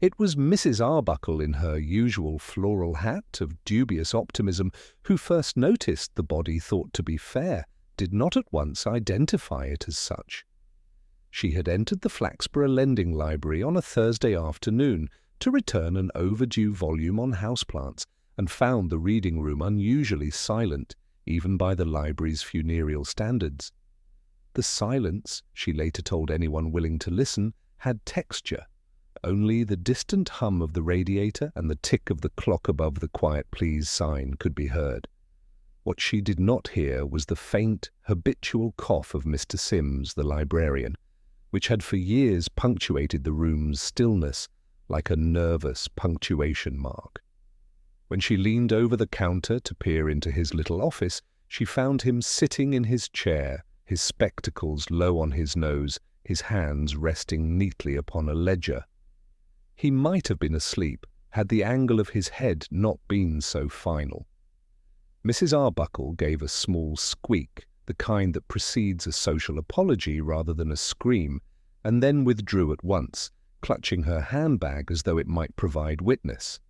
It was Mrs. Arbuckle in her usual floral hat of dubious optimism who first noticed the body thought to be fair, did not at once identify it as such. She had entered the Flaxborough Lending Library on a Thursday afternoon to return an overdue volume on houseplants, and found the reading room unusually silent, even by the library's funereal standards. The silence, she later told anyone willing to listen, had texture. Only the distant hum of the radiator and the tick of the clock above the Quiet Please sign could be heard. What she did not hear was the faint, habitual cough of Mr. Sims, the librarian, which had for years punctuated the room's stillness like a nervous punctuation mark. When she leaned over the counter to peer into his little office, she found him sitting in his chair, his spectacles low on his nose, his hands resting neatly upon a ledger. He might have been asleep had the angle of his head not been so final. Mrs. Arbuckle gave a small squeak, the kind that precedes a social apology rather than a scream, and then withdrew at once, clutching her handbag as though it might provide witness.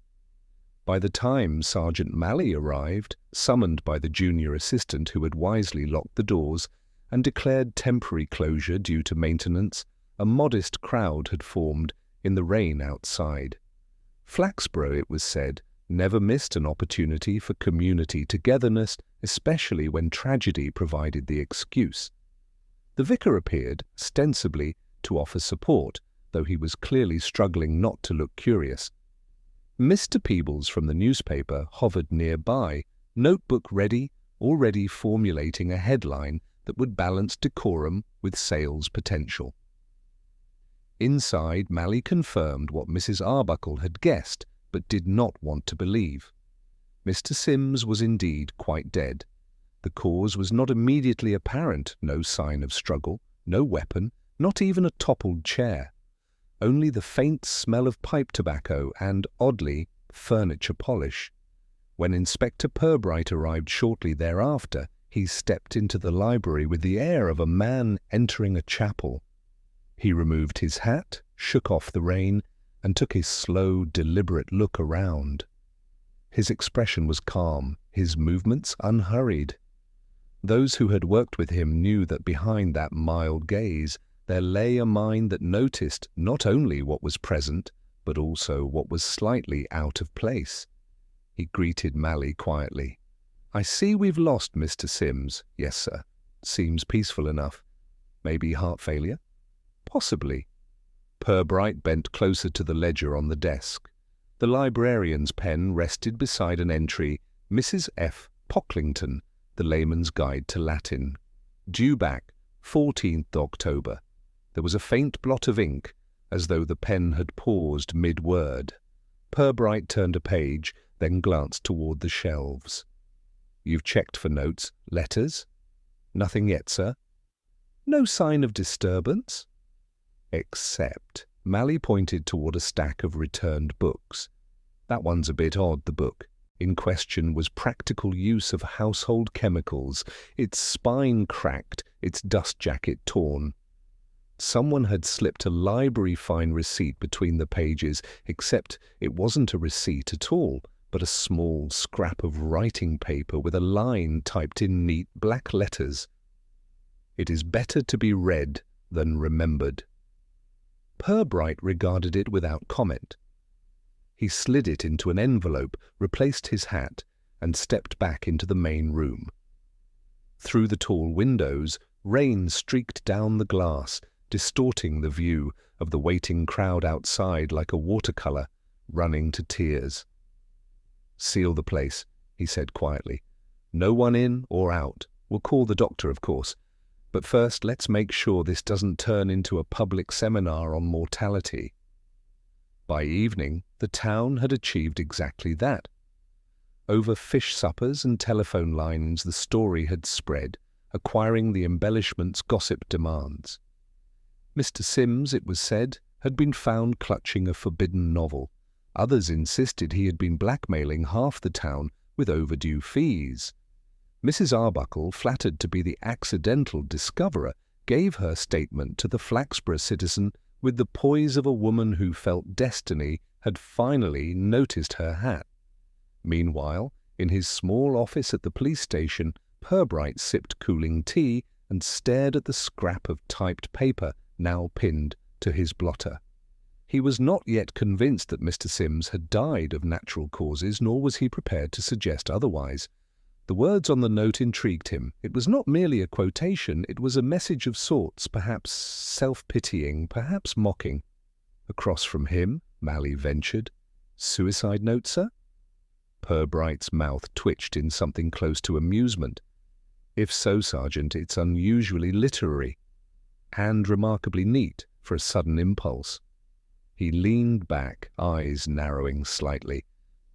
By the time Sergeant Malley arrived, summoned by the junior assistant who had wisely locked the doors and declared temporary closure due to maintenance, a modest crowd had formed in the rain outside. Flaxborough, it was said, never missed an opportunity for community togetherness, especially when tragedy provided the excuse. The vicar appeared, ostensibly, to offer support, though he was clearly struggling not to look curious. Mr. Peebles from the newspaper hovered nearby, notebook ready, already formulating a headline that would balance decorum with sales potential. Inside, Malley confirmed what Mrs. Arbuckle had guessed, but did not want to believe. Mr. Sims was indeed quite dead. The cause was not immediately apparent, no sign of struggle, no weapon, not even a toppled chair. Only the faint smell of pipe tobacco and, oddly, furniture polish. When Inspector Purbright arrived shortly thereafter, he stepped into the library with the air of a man entering a chapel. He removed his hat, shook off the rain, and took his slow, deliberate look around. His expression was calm, his movements unhurried. Those who had worked with him knew that behind that mild gaze there lay a mind that noticed not only what was present, but also what was slightly out of place. He greeted Malley quietly. "I see we've lost Mr. Sims." "Yes, sir." "Seems peaceful enough." "Maybe heart failure?" "Possibly." Purbright bent closer to the ledger on the desk. The librarian's pen rested beside an entry, Mrs. F. Pockington, the layman's guide to Latin. Due back 14th October. There was a faint blot of ink, as though the pen had paused mid-word. Purbright turned a page, then glanced toward the shelves. "You've checked for notes, letters?" "Nothing yet, sir." "No sign of disturbance?" "Except," Malley pointed toward a stack of returned books. "That one's a bit odd, the book. In question was practical use of household chemicals, its spine cracked, its dust jacket torn. Someone had slipped a library fine receipt between the pages, except it wasn't a receipt at all, but a small scrap of writing paper with a line typed in neat black letters. It is better to be read than remembered. Purbright regarded it without comment. He slid it into an envelope, replaced his hat, and stepped back into the main room. Through the tall windows, rain streaked down the glass, distorting the view of the waiting crowd outside like a watercolor running to tears. "Seal the place," he said quietly. "No one in or out. We'll call the doctor, of course. But first, let's make sure this doesn't turn into a public seminar on mortality." By evening, the town had achieved exactly that. Over fish suppers and telephone lines the story had spread, acquiring the embellishments gossip demands. Mr. Sims, it was said, had been found clutching a forbidden novel. Others insisted he had been blackmailing half the town with overdue fees. Mrs. Arbuckle, flattered to be the accidental discoverer, gave her statement to the Flaxborough Citizen with the poise of a woman who felt destiny had finally noticed her hat. Meanwhile, in his small office at the police station, Purbright sipped cooling tea and stared at the scrap of typed paper now pinned to his blotter. He was not yet convinced that Mr. Sims had died of natural causes, nor was he prepared to suggest otherwise. The words on the note intrigued him. It was not merely a quotation, it was a message of sorts, perhaps self-pitying, perhaps mocking. Across from him, Mally ventured, "Suicide note, sir?" Purbright's mouth twitched in something close to amusement. "If so, Sergeant, it's unusually literary, and remarkably neat for a sudden impulse." He leaned back, eyes narrowing slightly.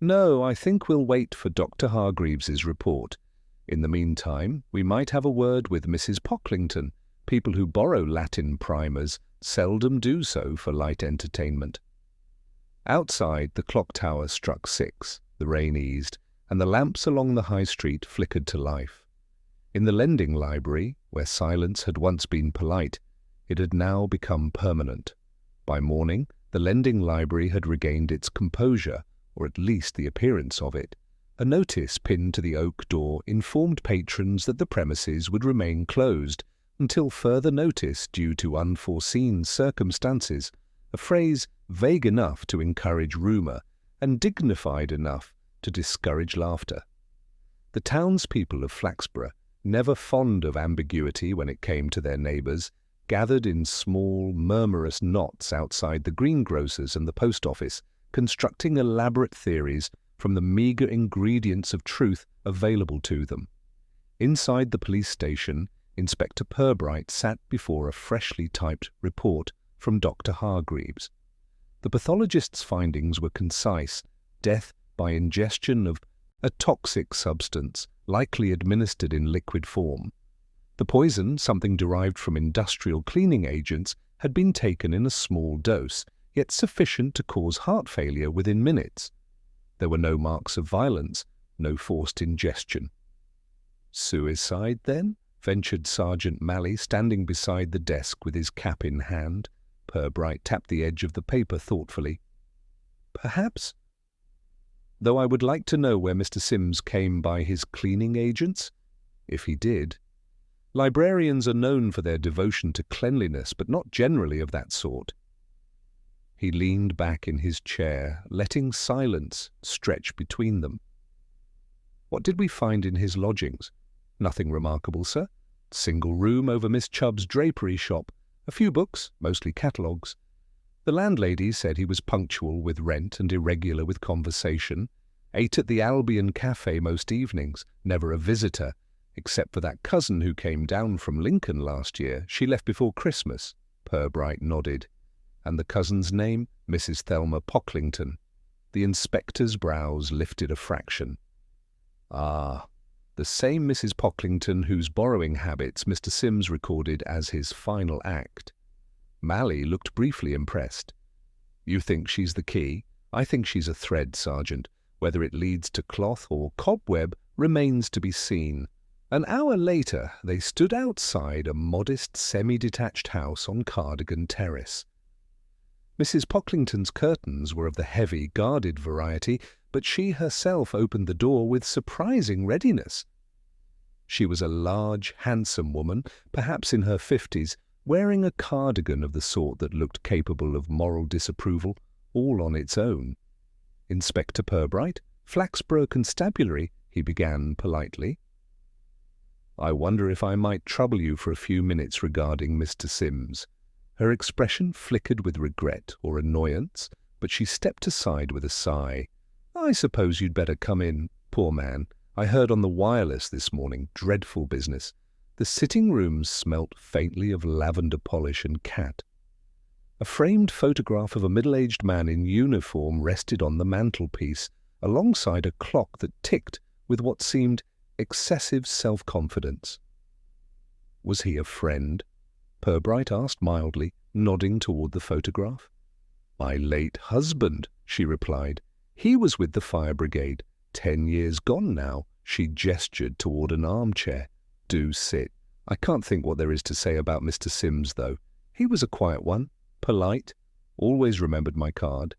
"No, I think we'll wait for Dr. Hargreaves's report. In the meantime, we might have a word with Mrs. Pockington. People who borrow Latin primers seldom do so for light entertainment." Outside, the clock tower struck 6, the rain eased, and the lamps along the high street flickered to life. In the lending library, where silence had once been polite, it had now become permanent. By morning, the lending library had regained its composure, or at least the appearance of it. A notice pinned to the oak door informed patrons that the premises would remain closed until further notice due to unforeseen circumstances, a phrase vague enough to encourage rumour and dignified enough to discourage laughter. The townspeople of Flaxborough, never fond of ambiguity when it came to their neighbours, gathered in small, murmurous knots outside the greengrocer's and the post office, constructing elaborate theories from the meagre ingredients of truth available to them. Inside the police station, Inspector Purbright sat before a freshly typed report from Dr. Hargreaves. The pathologist's findings were concise: death by ingestion of a toxic substance, likely administered in liquid form. The poison, something derived from industrial cleaning agents, had been taken in a small dose, yet sufficient to cause heart failure within minutes. There were no marks of violence, no forced ingestion. "Suicide, then?" ventured Sergeant Mally, standing beside the desk with his cap in hand. Purbright tapped the edge of the paper thoughtfully. "Perhaps. Though I would like to know where Mr. Sims came by his cleaning agents, if he did. Librarians are known for their devotion to cleanliness, but not generally of that sort." He leaned back in his chair, letting silence stretch between them. "What did we find in his lodgings?" "Nothing remarkable, sir. Single room over Miss Chubb's drapery shop. A few books, mostly catalogues. The landlady said he was punctual with rent and irregular with conversation. Ate at the Albion Cafe most evenings, never a visitor, except for that cousin who came down from Lincoln last year. She left before Christmas." Purbright nodded. "And the cousin's name?" "Mrs. Thelma Pockington." The inspector's brows lifted a fraction. "Ah, the same Mrs. Pockington whose borrowing habits Mr. Sims recorded as his final act." Mally looked briefly impressed. "You think she's the key? I think she's a thread, Sergeant. Whether it leads to cloth or cobweb remains to be seen." An hour later, they stood outside a modest semi-detached house on Cardigan Terrace. Mrs. Pockington's curtains were of the heavy, guarded variety, but she herself opened the door with surprising readiness. She was a large, handsome woman, perhaps in her 50s, wearing a cardigan of the sort that looked capable of moral disapproval, all on its own. "Inspector Purbright, Flaxborough Constabulary," he began politely. "I wonder if I might trouble you for a few minutes regarding Mr. Sims." Her expression flickered with regret or annoyance, but she stepped aside with a sigh. "I suppose you'd better come in. Poor man. I heard on the wireless this morning. Dreadful business." The sitting room smelt faintly of lavender polish and cat. A framed photograph of a middle-aged man in uniform rested on the mantelpiece, alongside a clock that ticked with what seemed excessive self-confidence. "Was he a friend?" Purbright asked mildly, nodding toward the photograph. "My late husband," she replied. "He was with the fire brigade. 10 years gone now." She gestured toward an armchair. "Do sit. I can't think what there is to say about Mr. Sims, though. He was a quiet one. polite, always remembered my card.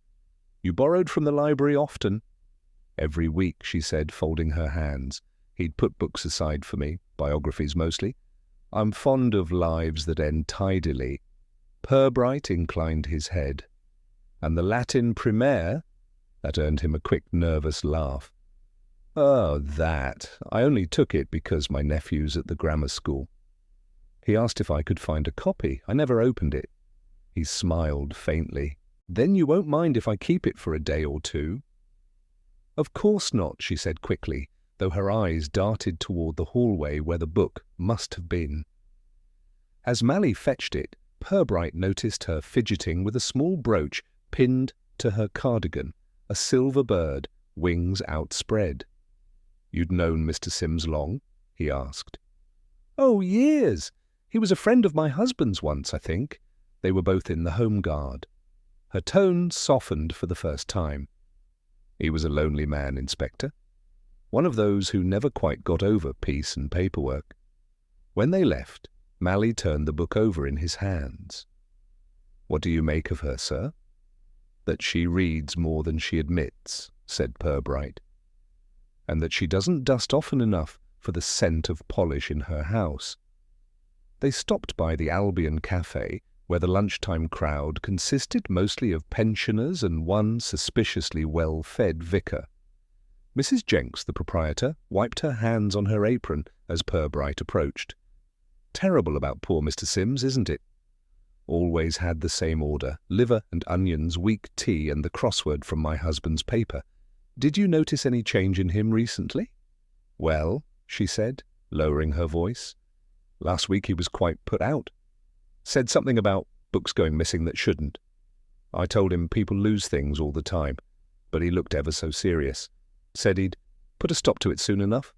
You borrowed from the library often. Every week, she said, folding her hands. He'd put books aside for me, biographies mostly. I'm fond of lives that end tidily. Purbright inclined his head. And the Latin primaire? That earned him a quick, nervous laugh. Oh, that. I only took it because my nephew's at the grammar school. He asked if I could find a copy. I never opened it. He smiled faintly. Then you won't mind if I keep it for a day or two? Of course not, she said quickly, though her eyes darted toward the hallway where the book must have been. As Mally fetched it, Purbright noticed her fidgeting with a small brooch pinned to her cardigan, a silver bird, wings outspread. You'd known Mr. Sims long? He asked. Oh, years. He was a friend of my husband's once, I think. They were both in the Home Guard. Her tone softened for the first time. He was a lonely man, Inspector. One of those who never quite got over peace and paperwork. When they left, Mally turned the book over in his hands. What do you make of her, sir? That she reads more than she admits, said Purbright, and that she doesn't dust often enough for the scent of polish in her house. They stopped by the Albion Cafe, where the lunchtime crowd consisted mostly of pensioners and one suspiciously well-fed vicar. Mrs. Jenks, the proprietor, wiped her hands on her apron as Purbright approached. Terrible about poor Mr. Sims, isn't it? Always had the same order, liver and onions, weak tea, and the crossword from my husband's paper. Did you notice any change in him recently? Well, she said, lowering her voice. Last week he was quite put out. Said something about books going missing that shouldn't. I told him people lose things all the time, but he looked ever so serious. Said he'd put a stop to it soon enough.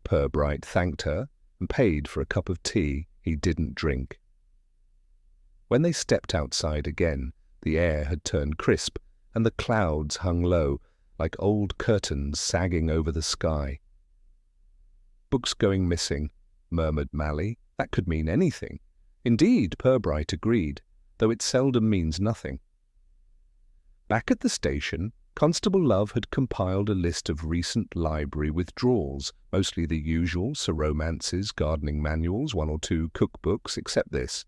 Purbright thanked her and paid for a cup of tea he didn't drink. When they stepped outside again, the air had turned crisp, and the clouds hung low, like old curtains sagging over the sky. Books going missing, murmured Mally. That could mean anything. Indeed, Purbright agreed, though it seldom means nothing. Back at the station, Constable Love had compiled a list of recent library withdrawals, mostly the usual, romances, gardening manuals, one or two cookbooks, except this.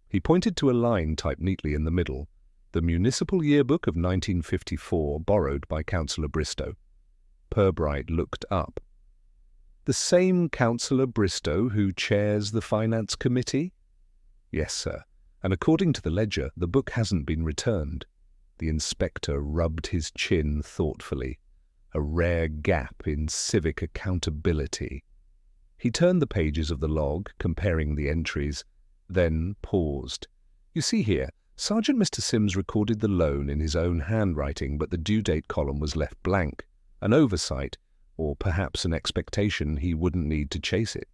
He pointed to a line typed neatly in the middle, the Municipal Yearbook of 1954, borrowed by Councillor Bristow. Purbright looked up. The same Councillor Bristow who chairs the Finance Committee? Yes, sir, and according to the ledger, the book hasn't been returned. The inspector rubbed his chin thoughtfully, a rare gap in civic accountability. He turned the pages of the log, comparing the entries, then paused. You see here, Sergeant Mr. Sims recorded the loan in his own handwriting, but the due date column was left blank, an oversight, or perhaps an expectation he wouldn't need to chase it.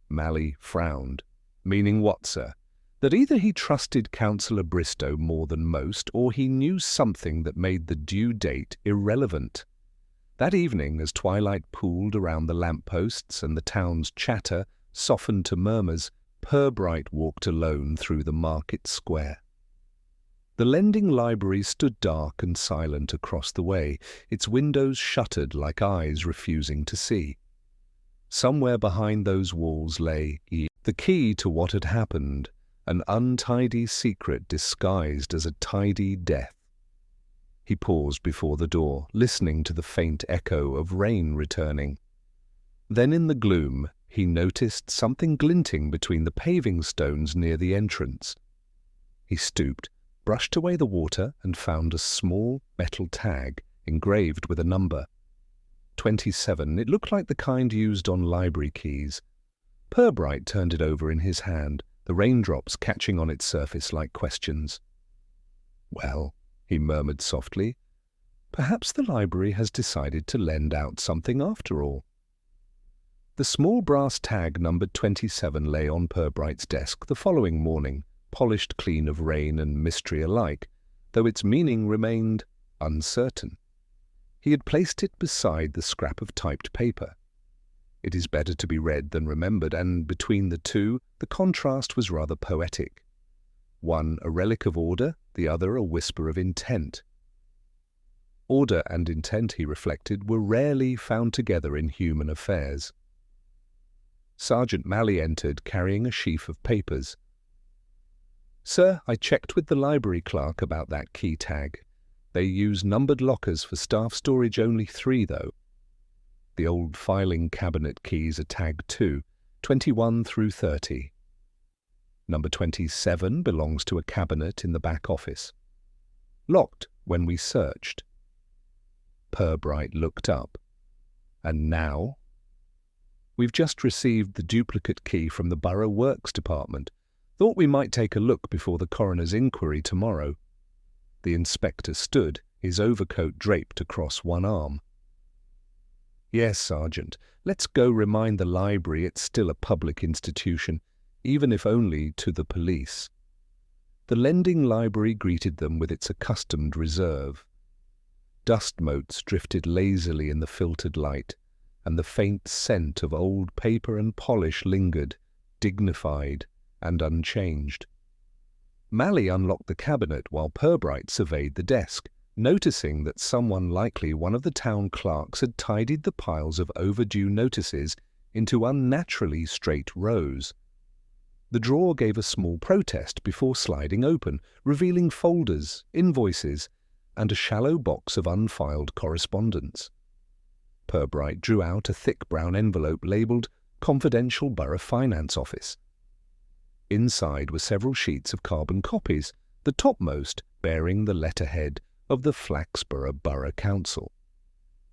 Mally frowned. Meaning what, sir? That either he trusted Councillor Bristow more than most, or he knew something that made the due date irrelevant. That evening, as twilight pooled around the lampposts and the town's chatter softened to murmurs, Purbright walked alone through the market square. The lending library stood dark and silent across the way, its windows shuttered like eyes refusing to see. Somewhere behind those walls lay the key to what had happened, an untidy secret disguised as a tidy death. He paused before the door, listening to the faint echo of rain returning. Then in the gloom, he noticed something glinting between the paving stones near the entrance. He stooped, brushed away the water, and found a small metal tag engraved with a number. 27. It looked like the kind used on library keys. Purbright turned it over in his hand, the raindrops catching on its surface like questions. Well, he murmured softly, perhaps the library has decided to lend out something after all. The small brass tag numbered 27 lay on Purbright's desk the following morning, polished clean of rain and mystery alike, though its meaning remained uncertain. He had placed it beside the scrap of typed paper. It is better to be read than remembered, and between the two, the contrast was rather poetic. one a relic of order, the other a whisper of intent. Order and intent, he reflected, were rarely found together in human affairs. Sergeant Malley entered, carrying a sheaf of papers. "Sir, I checked with the library clerk about that key tag. They use numbered lockers for staff storage, only 3, though. The old filing cabinet keys are tagged too, 21 through 30. Number 27 belongs to a cabinet in the back office. Locked when we searched." Purbright looked up. "And now?" "We've just received the duplicate key from the Borough Works Department. Thought we might take a look before the coroner's inquiry tomorrow." The inspector stood, his overcoat draped across one arm. "Yes, Sergeant. Let's go remind the library it's still a public institution, even if only to the police." The lending library greeted them with its accustomed reserve. Dust motes drifted lazily in the filtered light, and the faint scent of old paper and polish lingered, dignified and unchanged. Malley unlocked the cabinet while Purbright surveyed the desk, noticing that someone, likely one of the town clerks, had tidied the piles of overdue notices into unnaturally straight rows. The drawer gave a small protest before sliding open, revealing folders, invoices, and a shallow box of unfiled correspondence. Purbright drew out a thick brown envelope labelled Confidential Borough Finance Office. Inside were several sheets of carbon copies, the topmost bearing the letterhead of the Flaxborough Borough Council.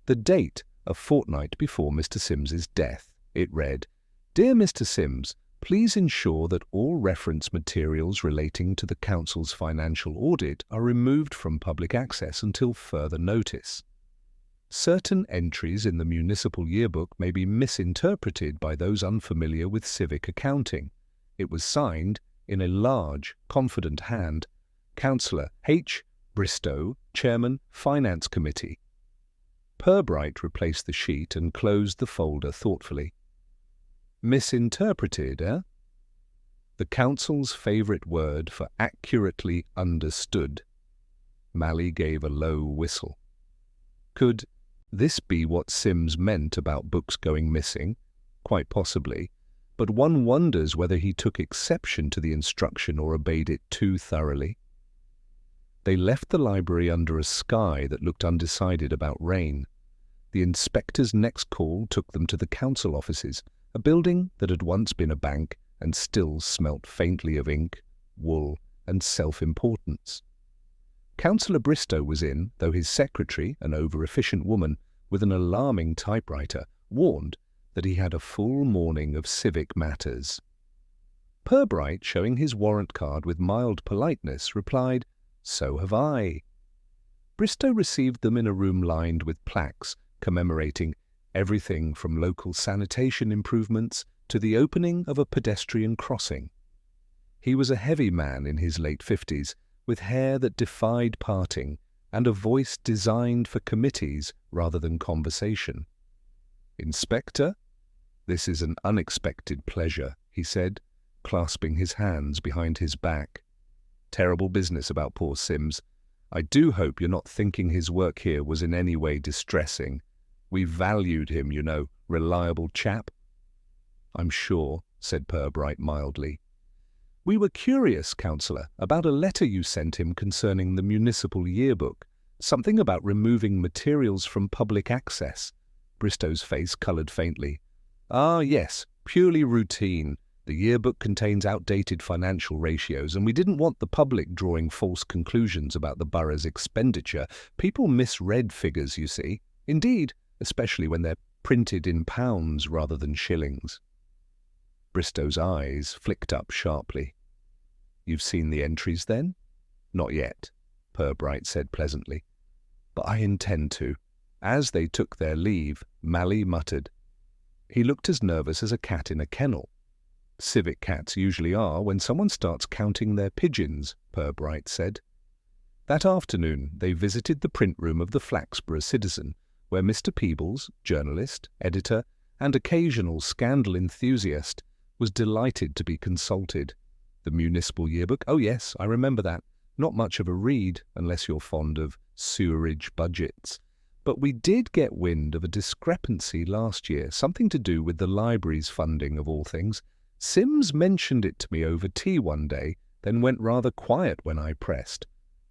The date, a fortnight before Mr. Simms's death. It read, "Dear Mr. Sims, please ensure that all reference materials relating to the Council's financial audit are removed from public access until further notice. Certain entries in the municipal yearbook may be misinterpreted by those unfamiliar with civic accounting." It was signed, in a large, confident hand, Councillor H. Bristow, Chairman, Finance Committee. Purbright replaced the sheet and closed the folder thoughtfully. "Misinterpreted, eh?" The Council's favourite word for accurately understood. Malley gave a low whistle. Could this be what Sims meant about books going missing? Quite possibly. But one wonders whether he took exception to the instruction or obeyed it too thoroughly. They left the library under a sky that looked undecided about rain. The inspector's next call took them to the council offices, a building that had once been a bank and still smelt faintly of ink, wool, and self-importance. Councillor Bristow was in, though his secretary, an over-efficient woman with an alarming typewriter, warned that he had a full morning of civic matters. Purbright, showing his warrant card with mild politeness, replied, "So have I." Bristow received them in a room lined with plaques commemorating everything from local sanitation improvements to the opening of a pedestrian crossing. He was a heavy man in his late 50s, with hair that defied parting and a voice designed for committees rather than conversation. "Inspector, this is an unexpected pleasure," he said, clasping his hands behind his back. "Terrible business about poor Sims. I do hope you're not thinking his work here was in any way distressing. We valued him, you know, reliable chap." "I'm sure," said Purbright mildly. "We were curious, Councillor, about a letter you sent him concerning the municipal yearbook. Something about removing materials from public access." Bristow's face coloured faintly. "Ah, yes, purely routine. The yearbook contains outdated financial ratios, and we didn't want the public drawing false conclusions about the borough's expenditure. People misread figures, you see. Indeed, especially when they're printed in pounds rather than shillings." Bristow's eyes flicked up sharply. "You've seen the entries, then?" "Not yet," Purbright said pleasantly. "But I intend to." As they took their leave, Malley muttered, "He looked as nervous as a cat in a kennel." "Civic cats usually are when someone starts counting their pigeons," Purbright said. That afternoon they visited the print room of the Flaxborough Citizen, where Mr. Peebles, journalist, editor, and occasional scandal enthusiast, was delighted to be consulted. The municipal yearbook? Oh yes, I remember that. Not much of a read, unless you're fond of sewerage budgets. But we did get wind of a discrepancy last year, something to do with the library's funding of all things. Sims mentioned it to me over tea one day, then went rather quiet when I pressed.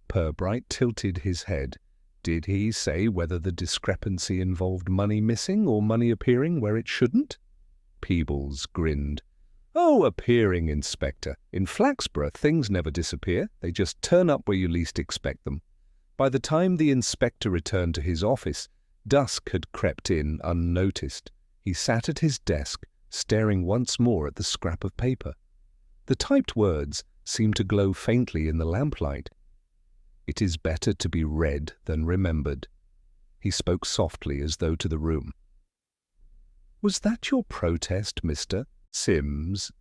Purbright tilted his head. Did he say whether the discrepancy involved money missing or money appearing where it shouldn't? Peebles grinned. Oh, appearing, Inspector. In Flaxborough, things never disappear. They just turn up where you least expect them. By the time the inspector returned to his office, dusk had crept in unnoticed. He sat at his desk, staring once more at the scrap of paper. The typed words seemed to glow faintly in the lamplight. It is better to be read than remembered. He spoke softly as though to the room. Was that your protest, Mr. Sims?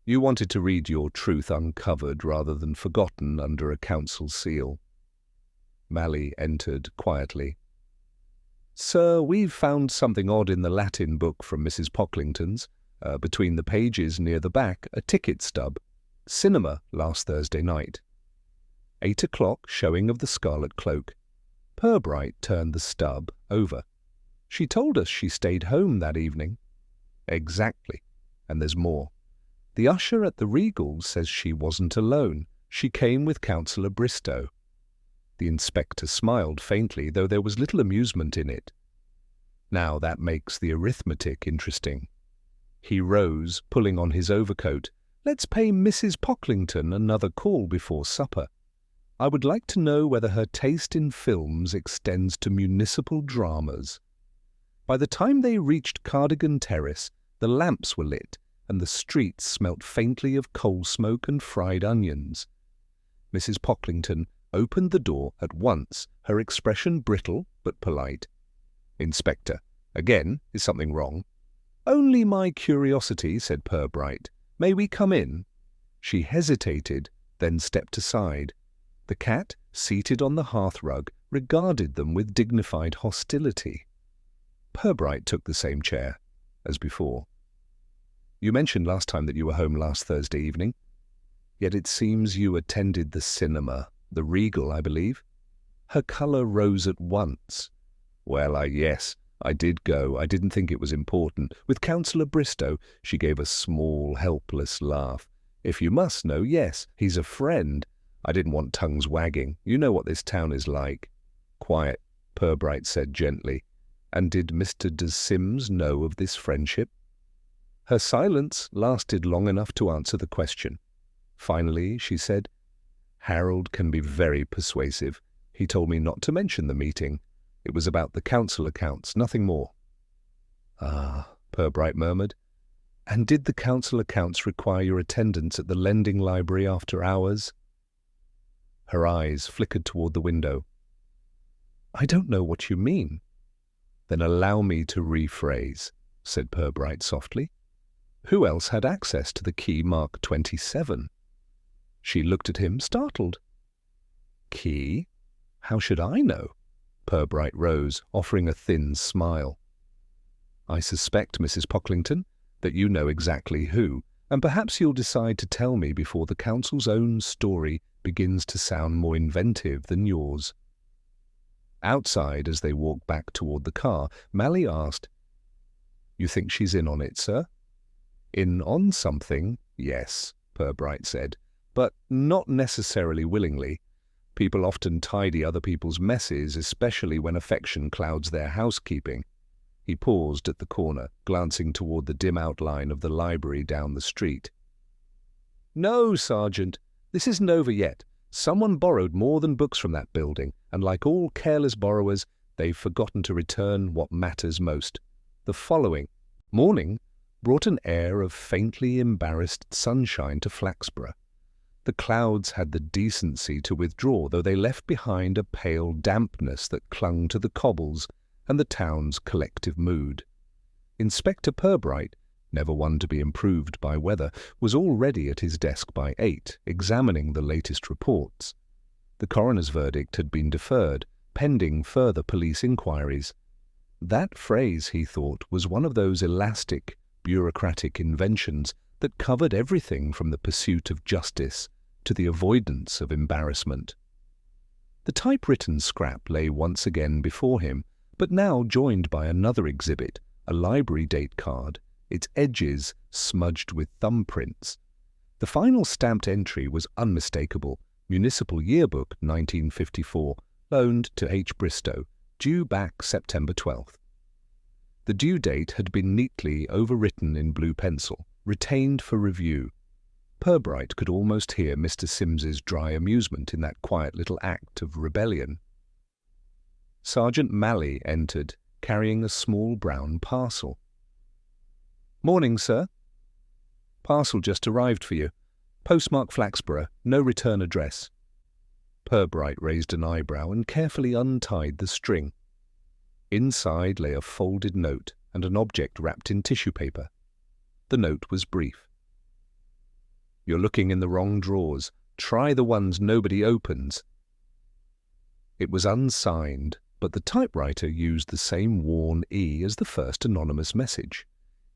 You wanted to read your truth uncovered rather than forgotten under a council seal. Mally entered quietly. Sir, we've found something odd in the Latin book from Mrs. Pocklington's. Between the pages near the back, a ticket stub. Cinema last Thursday night. 8 o'clock, showing of the Scarlet Cloak. Purbright turned the stub over. She told us she stayed home that evening. Exactly. And there's more. The usher at the Regal says she wasn't alone. She came with Councillor Bristow. The inspector smiled faintly, though there was little amusement in it. Now that makes the arithmetic interesting. He rose, pulling on his overcoat. Let's pay Mrs. Pocklington another call before supper. I would like to know whether her taste in films extends to municipal dramas. By the time they reached Cardigan Terrace, the lamps were lit, and the streets smelt faintly of coal smoke and fried onions. Mrs. Pocklington opened the door at once, her expression brittle but polite. Inspector, again, is something wrong? Only my curiosity, said Purbright. May we come in? She hesitated, then stepped aside. The cat, seated on the hearthrug, regarded them with dignified hostility. Purbright took the same chair as before. You mentioned last time that you were home last Thursday evening. Yet it seems you attended the cinema, the Regal, I believe. Her colour rose at once. Well, yes, I did go. I didn't think it was important. With Councillor Bristow, she gave a small, helpless laugh. If you must know, yes, he's a friend. I didn't want tongues wagging. You know what this town is like. Quiet, Purbright said gently. And did Mr. de Sims know of this friendship? Her silence lasted long enough to answer the question. Finally, she said, Harold can be very persuasive. He told me not to mention the meeting. It was about the council accounts, nothing more. Ah, Purbright murmured. And did the council accounts require your attendance at the lending library after hours? Her eyes flickered toward the window. I don't know what you mean. Then allow me to rephrase, said Purbright softly. Who else had access to the key marked 27? She looked at him, startled. Key? How should I know? Purbright rose, offering a thin smile. I suspect, Mrs. Pocklington, that you know exactly who, and perhaps you'll decide to tell me before the council's own story begins to sound more inventive than yours. Outside, as they walked back toward the car, Mally asked, You think she's in on it, sir? In on something, yes, Purbright said, but not necessarily willingly. People often tidy other people's messes, especially when affection clouds their housekeeping. He paused at the corner, glancing toward the dim outline of the library down the street. No, Sergeant, this isn't over yet. Someone borrowed more than books from that building, and like all careless borrowers, they've forgotten to return what matters most. The following morning brought an air of faintly embarrassed sunshine to Flaxborough. The clouds had the decency to withdraw, though they left behind a pale dampness that clung to the cobbles and the town's collective mood. Inspector Purbright, never one to be improved by weather, was already at his desk by 8, examining the latest reports. The coroner's verdict had been deferred, pending further police inquiries. That phrase, he thought, was one of those elastic, bureaucratic inventions that covered everything from the pursuit of justice to the avoidance of embarrassment. The typewritten scrap lay once again before him, but now joined by another exhibit, a library date card, its edges smudged with thumbprints. The final stamped entry was unmistakable: Municipal Yearbook 1954, loaned to H. Bristow, due back September 12th. The due date had been neatly overwritten in blue pencil, retained for review. Purbright could almost hear Mr. Simms's dry amusement in that quiet little act of rebellion. Sergeant Malley entered, carrying a small brown parcel. "Morning, sir." "Parcel just arrived for you. Postmark Flaxborough, no return address." Purbright raised an eyebrow and carefully untied the string. Inside lay a folded note and an object wrapped in tissue paper. The note was brief. "You're looking in the wrong drawers. Try the ones nobody opens." It was unsigned, but the typewriter used the same worn E as the first anonymous message.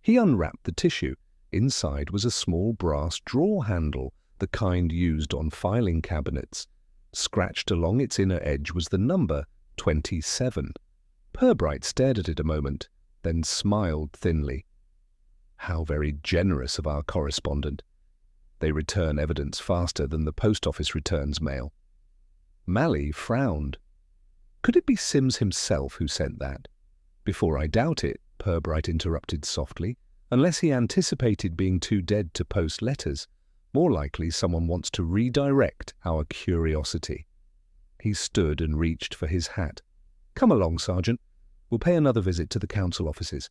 He unwrapped the tissue. Inside was a small brass drawer handle, the kind used on filing cabinets. Scratched along its inner edge was the number 27. Purbright stared at it a moment, then smiled thinly. How very generous of our correspondent. They return evidence faster than the post office returns mail. Malley frowned. Could it be Sims himself who sent that? "Before I doubt it," Purbright interrupted softly, "unless he anticipated being too dead to post letters. More likely someone wants to redirect our curiosity." He stood and reached for his hat. "Come along, Sergeant. We'll pay another visit to the council offices.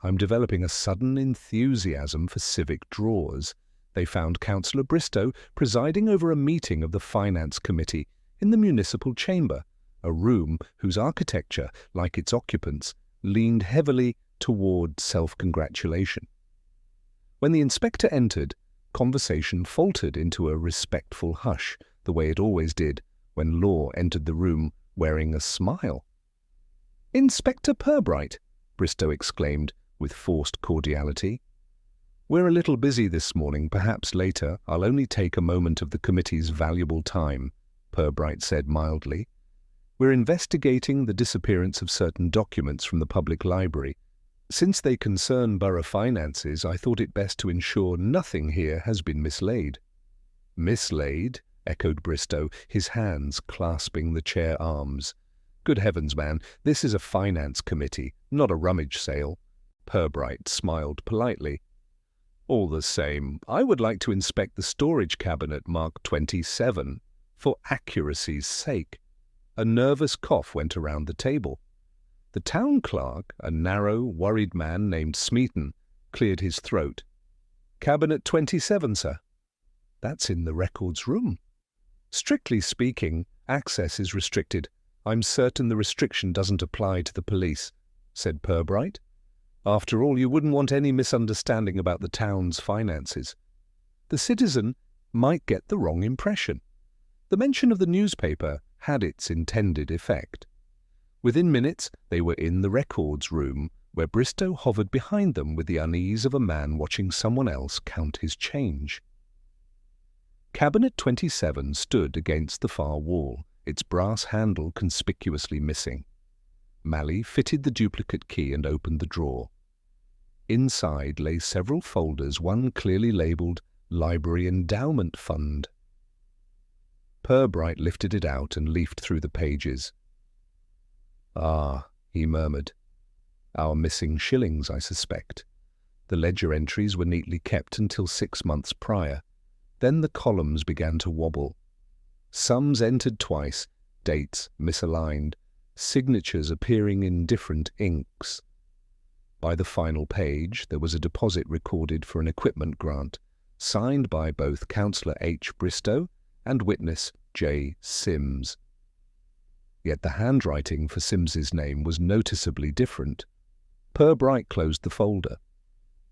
I'm developing a sudden enthusiasm for civic drawers." They found Councillor Bristow presiding over a meeting of the Finance Committee in the municipal chamber, a room whose architecture, like its occupants, leaned heavily toward self-congratulation. When the inspector entered, conversation faltered into a respectful hush, the way it always did when Law entered the room wearing a smile. "Inspector Purbright," Bristow exclaimed with forced cordiality. "We're a little busy this morning. Perhaps later I'll only take a moment of the committee's valuable time," Purbright said mildly. "We're investigating the disappearance of certain documents from the public library. Since they concern borough finances, I thought it best to ensure nothing here has been mislaid." "Mislaid?" echoed Bristow, his hands clasping the chair arms. "Good heavens, man, this is a finance committee, not a rummage sale." Purbright smiled politely. "All the same, I would like to inspect the storage cabinet marked 27, for accuracy's sake." A nervous cough went around the table. The town clerk, a narrow, worried man named Smeaton, cleared his throat. "Cabinet 27, sir." "That's in the records room." "Strictly speaking, access is restricted. I'm certain the restriction doesn't apply to the police," said Purbright. "After all, you wouldn't want any misunderstanding about the town's finances. The citizen might get the wrong impression." The mention of the newspaper had its intended effect. Within minutes they were in the records room, where Bristow hovered behind them with the unease of a man watching someone else count his change. Cabinet 27 stood against the far wall, its brass handle conspicuously missing. Malley fitted the duplicate key and opened the drawer. Inside lay several folders, one clearly labelled Library Endowment Fund. Purbright lifted it out and leafed through the pages. "Ah," he murmured. "Our missing shillings, I suspect." The ledger entries were neatly kept until 6 months prior. Then the columns began to wobble. Sums entered twice, dates misaligned, signatures appearing in different inks. By the final page, there was a deposit recorded for an equipment grant, signed by both Councillor H. Bristow and witness J. Sims. Yet the handwriting for Sims's name was noticeably different. Purbright closed the folder.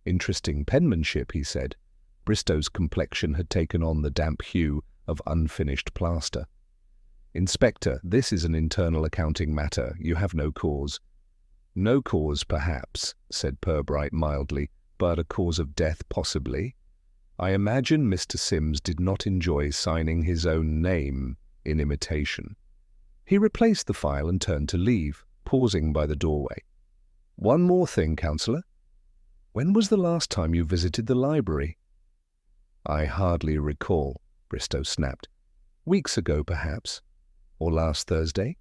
"Interesting penmanship," he said. Bristow's complexion had taken on the damp hue of unfinished plaster. "Inspector, this is an internal accounting matter. You have no cause." "No cause, perhaps," said Purbright mildly, "but a cause of death possibly." I imagine Mr. Sims did not enjoy signing his own name in imitation. He replaced the file and turned to leave, pausing by the doorway. "One more thing, councillor. When was the last time you visited the library?" "I hardly recall," Bristow snapped. "Weeks ago, perhaps. Or last Thursday?"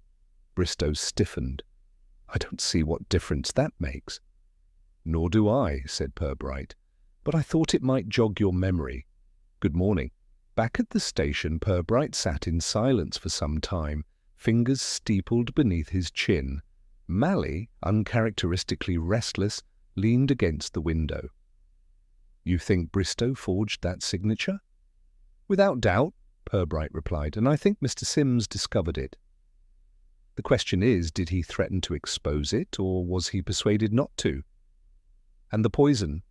Bristow stiffened. "I don't see what difference that makes." "Nor do I," said Purbright. "But I thought it might jog your memory. Good morning." Back at the station, Purbright sat in silence for some time, fingers steepled beneath his chin. Mally, uncharacteristically restless, leaned against the window. "You think Bristow forged that signature?" "Without doubt," Purbright replied, "and I think Mr. Sims discovered it. The question is, did he threaten to expose it, or was he persuaded not to? And the poison?"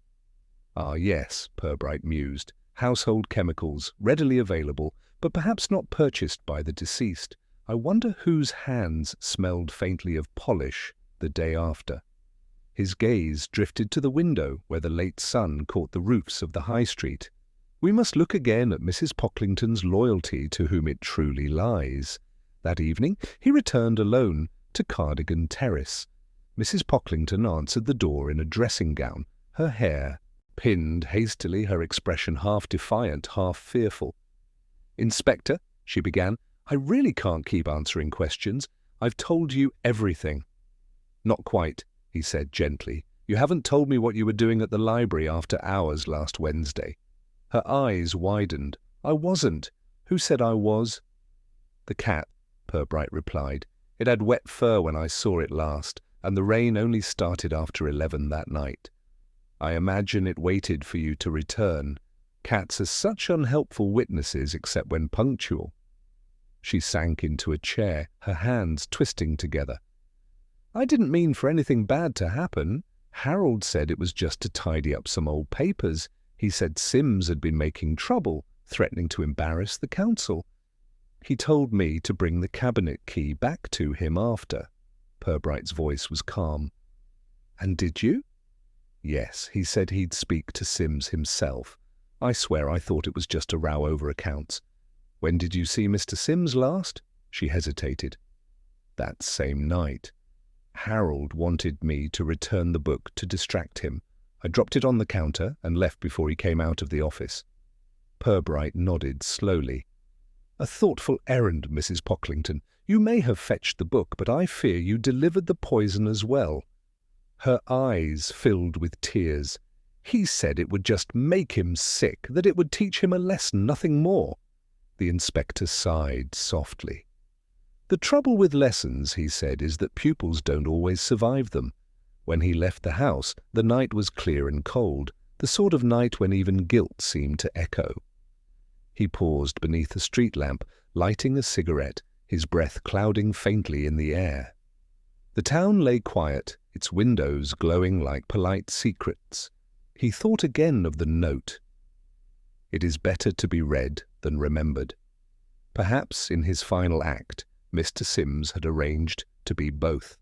"Ah, yes," Purbright mused. "Household chemicals, readily available, but perhaps not purchased by the deceased. I wonder whose hands smelled faintly of polish the day after." His gaze drifted to the window where the late sun caught the roofs of the high street. "We must look again at Mrs. Pocklington's loyalty to whom it truly lies." That evening he returned alone to Cardigan Terrace. Mrs. Pocklington answered the door in a dressing gown, her hair pinned hastily, her expression half defiant, half fearful. "Inspector," she began, "I really can't keep answering questions. I've told you everything." "Not quite," he said gently. "You haven't told me what you were doing at the library after hours last Wednesday." Her eyes widened. "I wasn't. Who said I was?" "The cat," Purbright replied. "It had wet fur when I saw it last, and the rain only started after 11 that night. I imagine it waited for you to return. Cats are such unhelpful witnesses except when punctual." She sank into a chair, her hands twisting together. "I didn't mean for anything bad to happen. Harold said it was just to tidy up some old papers. He said Sims had been making trouble, threatening to embarrass the council. He told me to bring the cabinet key back to him after." Purbright's voice was calm. "And did you?" "Yes, he said he'd speak to Sims himself. I swear I thought it was just a row over accounts." "When did you see Mr. Sims last?" She hesitated. "That same night. Harold wanted me to return the book to distract him. I dropped it on the counter and left before he came out of the office." Purbright nodded slowly. "A thoughtful errand, Mrs. Pocklington. You may have fetched the book, but I fear you delivered the poison as well." Her eyes filled with tears. "He said it would just make him sick, that it would teach him a lesson, nothing more." The inspector sighed softly. "The trouble with lessons," he said, "is that pupils don't always survive them. When he left the house, the night was clear and cold, the sort of night when even guilt seemed to echo." He paused beneath a street lamp, lighting a cigarette, his breath clouding faintly in the air. The town lay quiet, its windows glowing like polite secrets. He thought again of the note. It is better to be read than remembered. Perhaps in his final act, Mr. Sims had arranged to be both.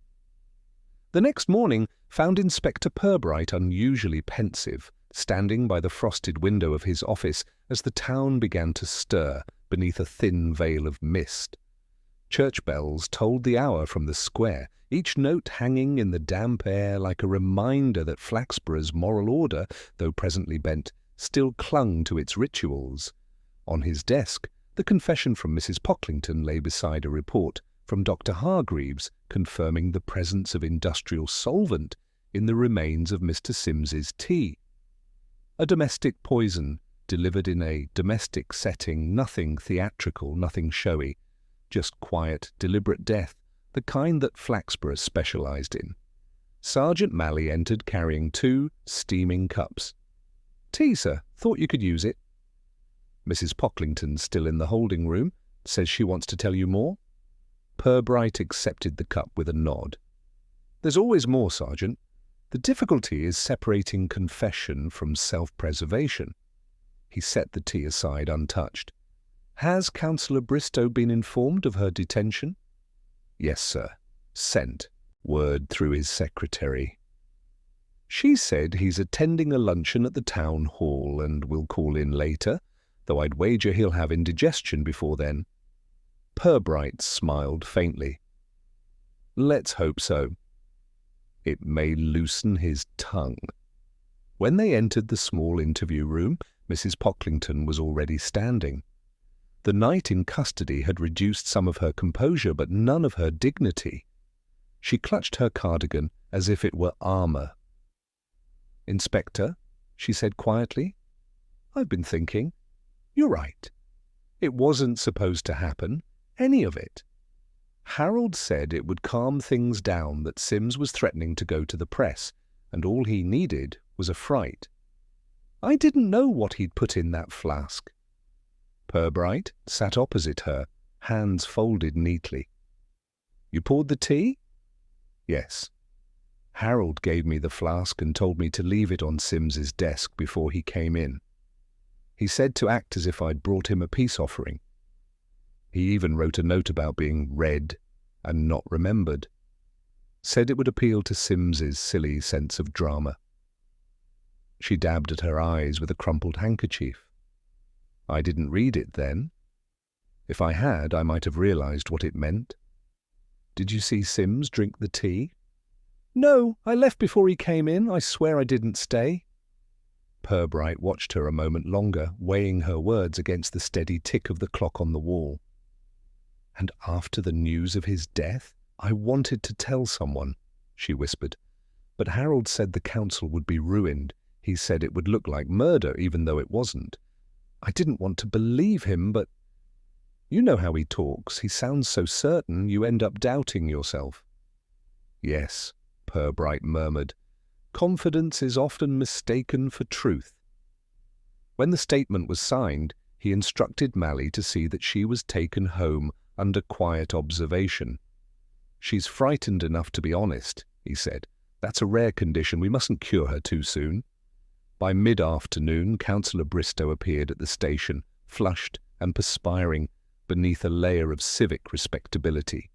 The next morning found Inspector Purbright unusually pensive, standing by the frosted window of his office as the town began to stir beneath a thin veil of mist. Church bells tolled the hour from the square, each note hanging in the damp air like a reminder that Flaxborough's moral order, though presently bent, still clung to its rituals. On his desk, the confession from Mrs. Pocklington lay beside a report from Dr. Hargreaves confirming the presence of industrial solvent in the remains of Mr. Sims's tea. A domestic poison, delivered in a domestic setting, nothing theatrical, nothing showy, just quiet, deliberate death, the kind that Flaxborough specialized in. Sergeant Mally entered carrying 2 steaming cups. "Tea, sir. Thought you could use it." "Mrs. Pocklington still in the holding room. Says she wants to tell you more." Purbright accepted the cup with a nod. "There's always more, Sergeant. The difficulty is separating confession from self-preservation." He set the tea aside untouched. "Has Councillor Bristow been informed of her detention?" "Yes, sir. Sent. Word through his secretary." She said he's attending a luncheon at the town hall and will call in later, though I'd wager he'll have indigestion before then. Purbright smiled faintly. Let's hope so. It may loosen his tongue. When they entered the small interview room, Mrs. Pocklington was already standing. The night in custody had reduced some of her composure, but none of her dignity. She clutched her cardigan as if it were armour. "Inspector," she said quietly, "I've been thinking. You're right. It wasn't supposed to happen, any of it. Harold said it would calm things down that Sims was threatening to go to the press, and all he needed was a fright. I didn't know what he'd put in that flask." Purbright sat opposite her, hands folded neatly. "You poured the tea?" "Yes. Harold gave me the flask and told me to leave it on Sims's desk before he came in. He said to act as if I'd brought him a peace offering. He even wrote a note about being read and not remembered. Said it would appeal to Sims's silly sense of drama." She dabbed at her eyes with a crumpled handkerchief. "I didn't read it then. If I had, I might have realized what it meant. Did you see Sims drink the tea?" "No, I left before he came in. I swear I didn't stay." Purbright watched her a moment longer, weighing her words against the steady tick of the clock on the wall. "And after the news of his death, I wanted to tell someone," she whispered. "But Harold said the council would be ruined. He said it would look like murder, even though it wasn't. I didn't want to believe him, but you know how he talks. He sounds so certain you end up doubting yourself." "Yes," Purbright murmured. "Confidence is often mistaken for truth." When the statement was signed, he instructed Mally to see that she was taken home under quiet observation. "She's frightened enough to be honest," he said. "That's a rare condition. We mustn't cure her too soon." By mid-afternoon, Councillor Bristow appeared at the station, flushed and perspiring beneath a layer of civic respectability.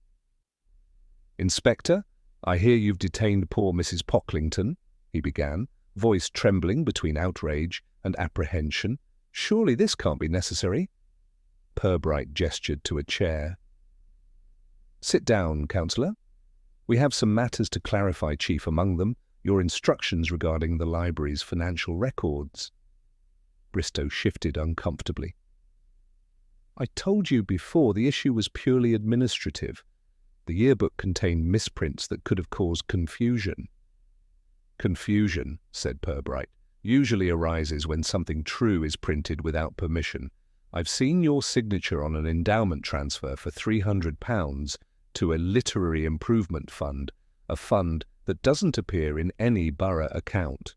"Inspector, I hear you've detained poor Mrs. Pocklington," he began, voice trembling between outrage and apprehension. "Surely this can't be necessary." Purbright gestured to a chair. "Sit down, Councillor. We have some matters to clarify, chief among them your instructions regarding the library's financial records." Bristow shifted uncomfortably. "I told you before the issue was purely administrative. The yearbook contained misprints that could have caused confusion." "Confusion," said Purbright, "usually arises when something true is printed without permission. I've seen your signature on an endowment transfer for £300 to a literary improvement fund, a fund that doesn't appear in any borough account."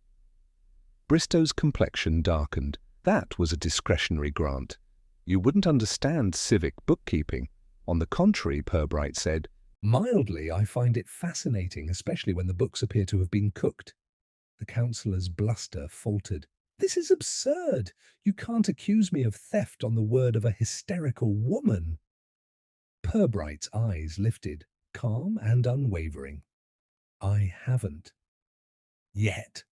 Bristow's complexion darkened. That was a discretionary grant. "You wouldn't understand civic bookkeeping." "On the contrary," Purbright said, "mildly, I find it fascinating, especially when the books appear to have been cooked." The councillor's bluster faltered. "This is absurd. You can't accuse me of theft on the word of a hysterical woman." Purbright's eyes lifted, calm and unwavering. "I haven't. Yet."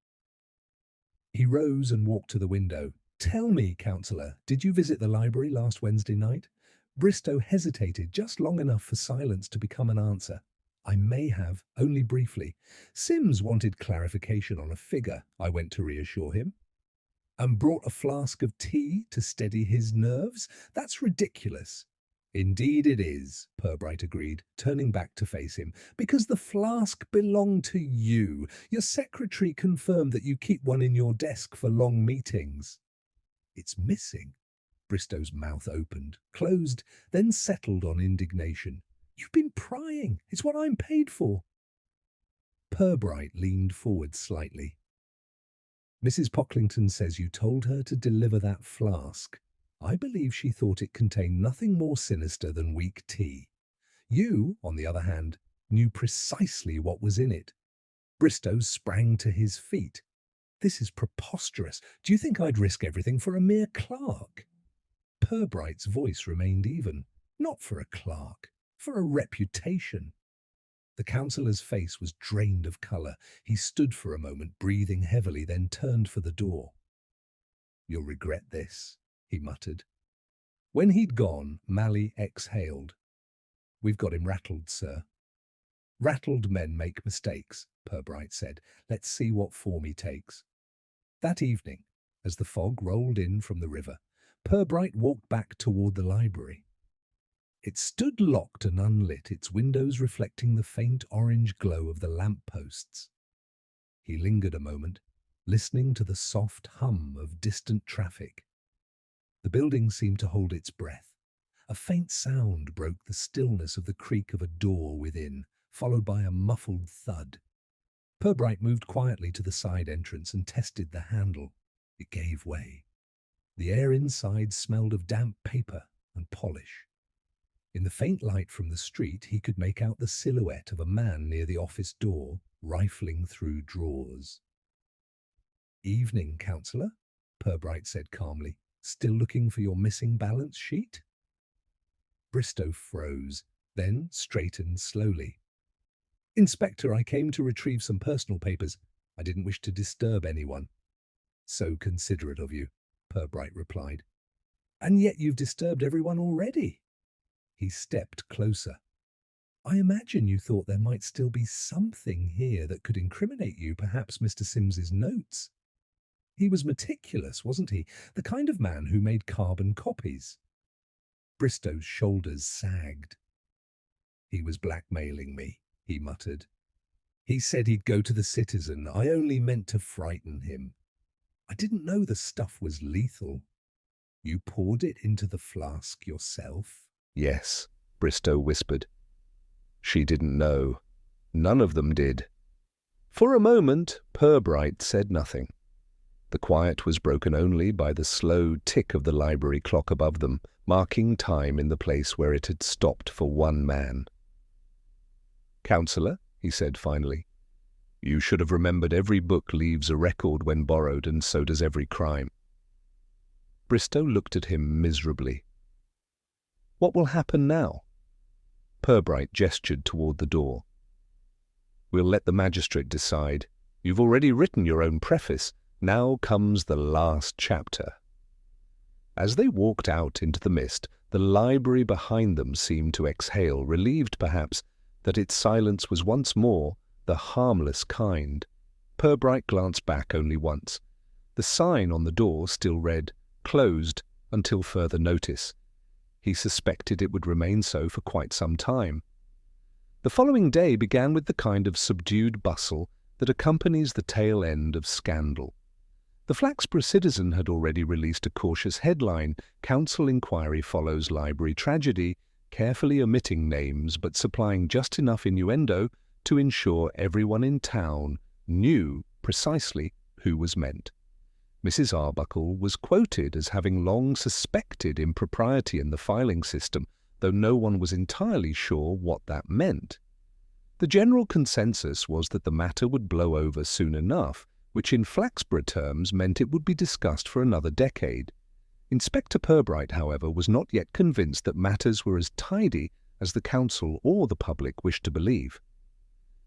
He rose and walked to the window. "Tell me, councillor, did you visit the library last Wednesday night?" Bristow hesitated just long enough for silence to become an answer. "I may have, only briefly. Sims wanted clarification on a figure," I went to reassure him. "And brought a flask of tea to steady his nerves? That's ridiculous." "Indeed it is," Purbright agreed, turning back to face him, "because the flask belonged to you. Your secretary confirmed that you keep one in your desk for long meetings." "It's missing." Bristow's mouth opened, closed, then settled on indignation. "You've been prying. It's what I'm paid for." Purbright leaned forward slightly. "Mrs. Pocklington says you told her to deliver that flask. I believe she thought it contained nothing more sinister than weak tea. You, on the other hand, knew precisely what was in it." Bristow sprang to his feet. "This is preposterous. Do you think I'd risk everything for a mere clerk?" Purbright's voice remained even. "Not for a clerk, for a reputation." The councillor's face was drained of colour. He stood for a moment, breathing heavily, then turned for the door. "You'll regret this," he muttered. When he'd gone, Mally exhaled. "We've got him rattled, sir." "Rattled men make mistakes," Purbright said. "Let's see what form he takes." That evening, as the fog rolled in from the river, Purbright walked back toward the library. It stood locked and unlit, its windows reflecting the faint orange glow of the lamp-posts. He lingered a moment, listening to the soft hum of distant traffic. The building seemed to hold its breath. A faint sound broke the stillness of the creak of a door within, followed by a muffled thud. Purbright moved quietly to the side entrance and tested the handle. It gave way. The air inside smelled of damp paper and polish. In the faint light from the street, he could make out the silhouette of a man near the office door, rifling through drawers. "Evening, councillor," Purbright said calmly. "Still looking for your missing balance sheet?" Bristow froze, then straightened slowly. "Inspector, I came to retrieve some personal papers. I didn't wish to disturb anyone." "So considerate of you," Purbright replied. "And yet you've disturbed everyone already." He stepped closer. "I imagine you thought there might still be something here that could incriminate you, perhaps Mr. Sims's notes. He was meticulous, wasn't he? The kind of man who made carbon copies." Bristow's shoulders sagged. "He was blackmailing me," he muttered. "He said he'd go to the Citizen. I only meant to frighten him. I didn't know the stuff was lethal." "You poured it into the flask yourself?" "Yes," Bristow whispered. She didn't know. None of them did. For a moment, Purbright said nothing. The quiet was broken only by the slow tick of the library clock above them, marking time in the place where it had stopped for one man. "Councillor," he said finally, "you should have remembered every book leaves a record when borrowed, and so does every crime." Bristow looked at him miserably. "What will happen now?" Purbright gestured toward the door. "We'll let the magistrate decide. You've already written your own preface. Now comes the last chapter." As they walked out into the mist, the library behind them seemed to exhale, relieved perhaps that its silence was once more the harmless kind. Purbright glanced back only once. The sign on the door still read, "Closed until further notice." He suspected it would remain so for quite some time. The following day began with the kind of subdued bustle that accompanies the tail end of scandal. The Flaxborough Citizen had already released a cautious headline, "Council Inquiry Follows Library Tragedy," carefully omitting names but supplying just enough innuendo to ensure everyone in town knew precisely who was meant. Mrs. Arbuckle was quoted as having long suspected impropriety in the filing system, though no one was entirely sure what that meant. The general consensus was that the matter would blow over soon enough, which in Flaxborough terms meant it would be discussed for another decade. Inspector Purbright, however, was not yet convinced that matters were as tidy as the council or the public wished to believe.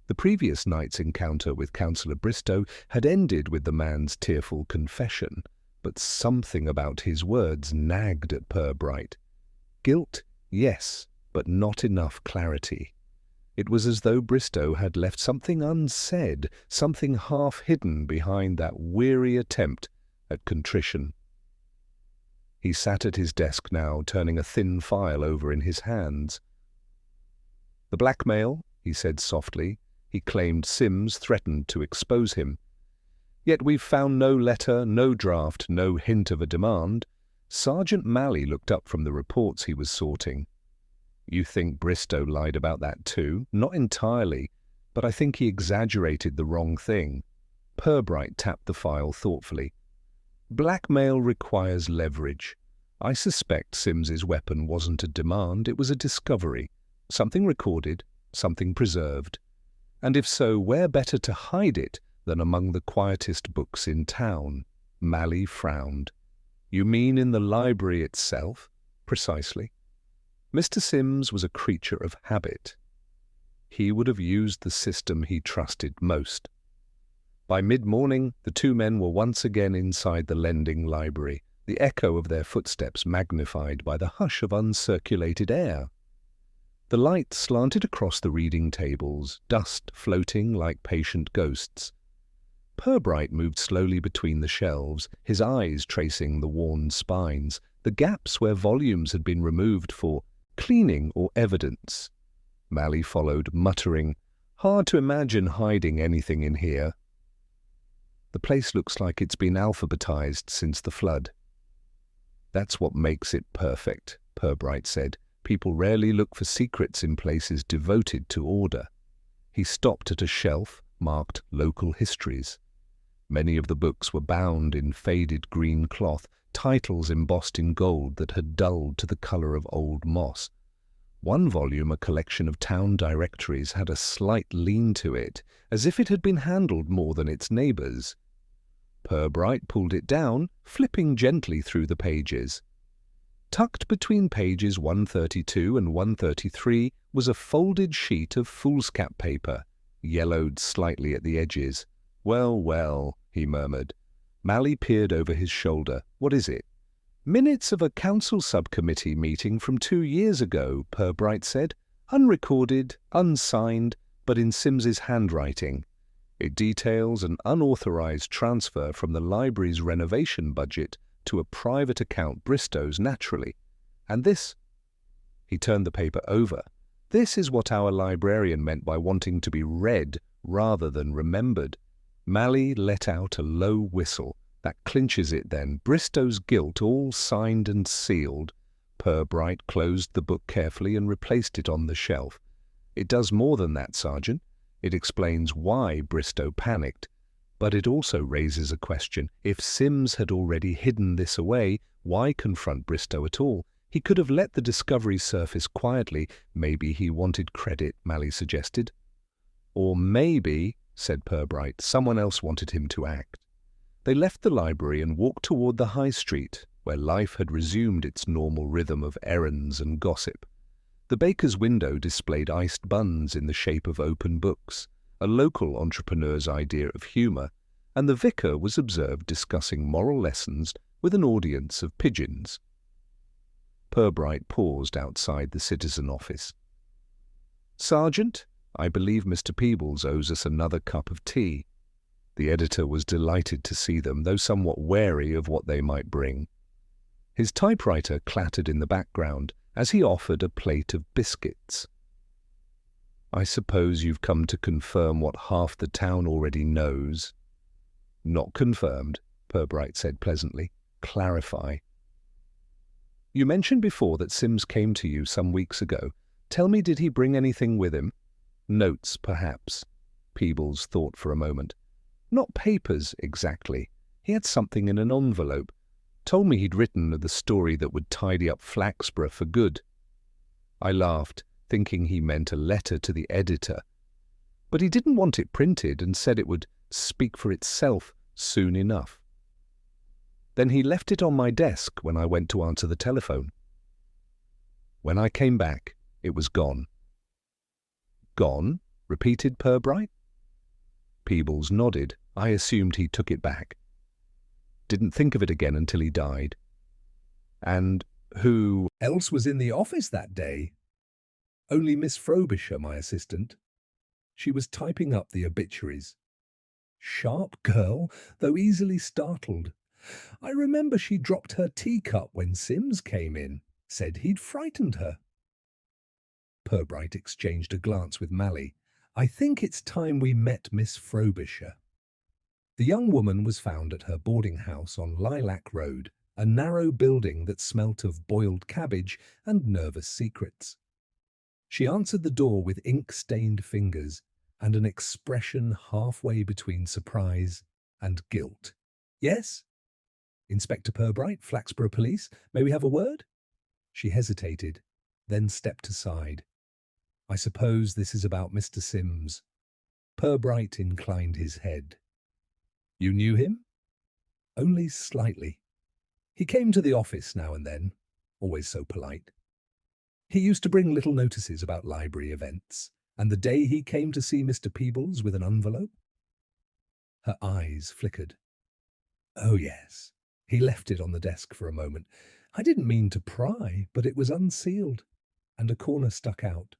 The previous night's encounter with Councillor Bristow had ended with the man's tearful confession, but something about his words nagged at Purbright. Guilt, yes, but not enough clarity. It was as though Bristow had left something unsaid, something half-hidden behind that weary attempt at contrition. He sat at his desk now, turning a thin file over in his hands. "The blackmail," he said softly. He claimed Sims threatened to expose him. "Yet we've found no letter, no draft, no hint of a demand." Sergeant Mally looked up from the reports he was sorting. "You think Bristow lied about that too?" "Not entirely, but I think he exaggerated the wrong thing." Purbright tapped the file thoughtfully. "Blackmail requires leverage. I suspect Sims's weapon wasn't a demand, it was a discovery. Something recorded, something preserved. And if so, where better to hide it than among the quietest books in town?" Mally frowned. "You mean in the library itself?" "Precisely. Mr. Sims was a creature of habit. he would have used the system he trusted most. By mid-morning, the two men were once again inside the lending library, the echo of their footsteps magnified by the hush of uncirculated air. The light slanted across the reading tables, dust floating like patient ghosts. Purbright moved slowly between the shelves, his eyes tracing the worn spines, the gaps where volumes had been removed for cleaning or evidence. Mally followed, muttering, "Hard to imagine hiding anything in here. The place looks like it's been alphabetized since the flood." "That's what makes it perfect," Purbright said. "People rarely look for secrets in places devoted to order." He stopped at a shelf marked Local Histories. Many of the books were bound in faded green cloth, titles embossed in gold that had dulled to the colour of old moss. One volume, a collection of town directories, had a slight lean to it, as if it had been handled more than its neighbours. Purbright pulled it down, flipping gently through the pages. Tucked between pages 132 and 133 was a folded sheet of foolscap paper, yellowed slightly at the edges. "Well, well," he murmured. Mally peered over his shoulder. "What is it?" "Minutes of a council subcommittee meeting from 2 years ago," Purbright said. "Unrecorded, unsigned, but in Sims's handwriting. It details an unauthorized transfer from the library's renovation budget to a private account, Bristow's naturally. And this—" he turned the paper over. "This is what our librarian meant by wanting to be read rather than remembered." Mally let out a low whistle. "That clinches it then. Bristow's guilt, all signed and sealed." Purbright closed the book carefully and replaced it on the shelf. "It does more than that, Sergeant. It explains why Bristow panicked. But it also raises a question. If Sims had already hidden this away, why confront Bristow at all? He could have let the discovery surface quietly. Maybe he wanted credit, Mally suggested. "Or maybe," said Purbright, "someone else wanted him to act." They left the library and walked toward the high street, where life had resumed its normal rhythm of errands and gossip. The baker's window displayed iced buns in the shape of open books, a local entrepreneur's idea of humour, and the vicar was observed discussing moral lessons with an audience of pigeons. Purbright paused outside the citizen office. "Sergeant, I believe Mr. Peebles owes us another cup of tea." The editor was delighted to see them, though somewhat wary of what they might bring. His typewriter clattered in the background as he offered a plate of biscuits. "I suppose you've come to confirm what half the town already knows." "Not confirmed," Purbright said pleasantly. "Clarify." "You mentioned before that Sims came to you some weeks ago. Tell me, did he bring anything with him?" "Notes, perhaps." Peebles thought for a moment. "Not papers, exactly. He had something in an envelope. Told me he'd written the story that would tidy up Flaxborough for good." I laughed, thinking he meant a letter to the editor. But he didn't want it printed and said it would speak for itself soon enough. Then he left it on my desk when I went to answer the telephone. When I came back, it was gone. "Gone?" repeated Purbright. Peebles nodded. I assumed he took it back. Didn't think of it again until he died. "And who else was in the office that day?" "Only Miss Frobisher, my assistant. She was typing up the obituaries. Sharp girl, though easily startled. I remember she dropped her teacup when Sims came in, said he'd frightened her." Purbright exchanged a glance with Mally. "I think it's time we met Miss Frobisher." The young woman was found at her boarding house on Lilac Road, a narrow building that smelt of boiled cabbage and nervous secrets. She answered the door with ink-stained fingers and an expression halfway between surprise and guilt. "Yes?" "Inspector Purbright, Flaxborough Police. May we have a word?" She hesitated, then stepped aside. "I suppose this is about Mr. Sims." Purbright inclined his head. "You knew him?" "Only slightly. He came to the office now and then, always so polite. He used to bring little notices about library events. And the day he came to see Mr. Peebles with an envelope? Her eyes flickered. Oh, yes. He left it on the desk for a moment. I didn't mean to pry, but it was unsealed, and a corner stuck out.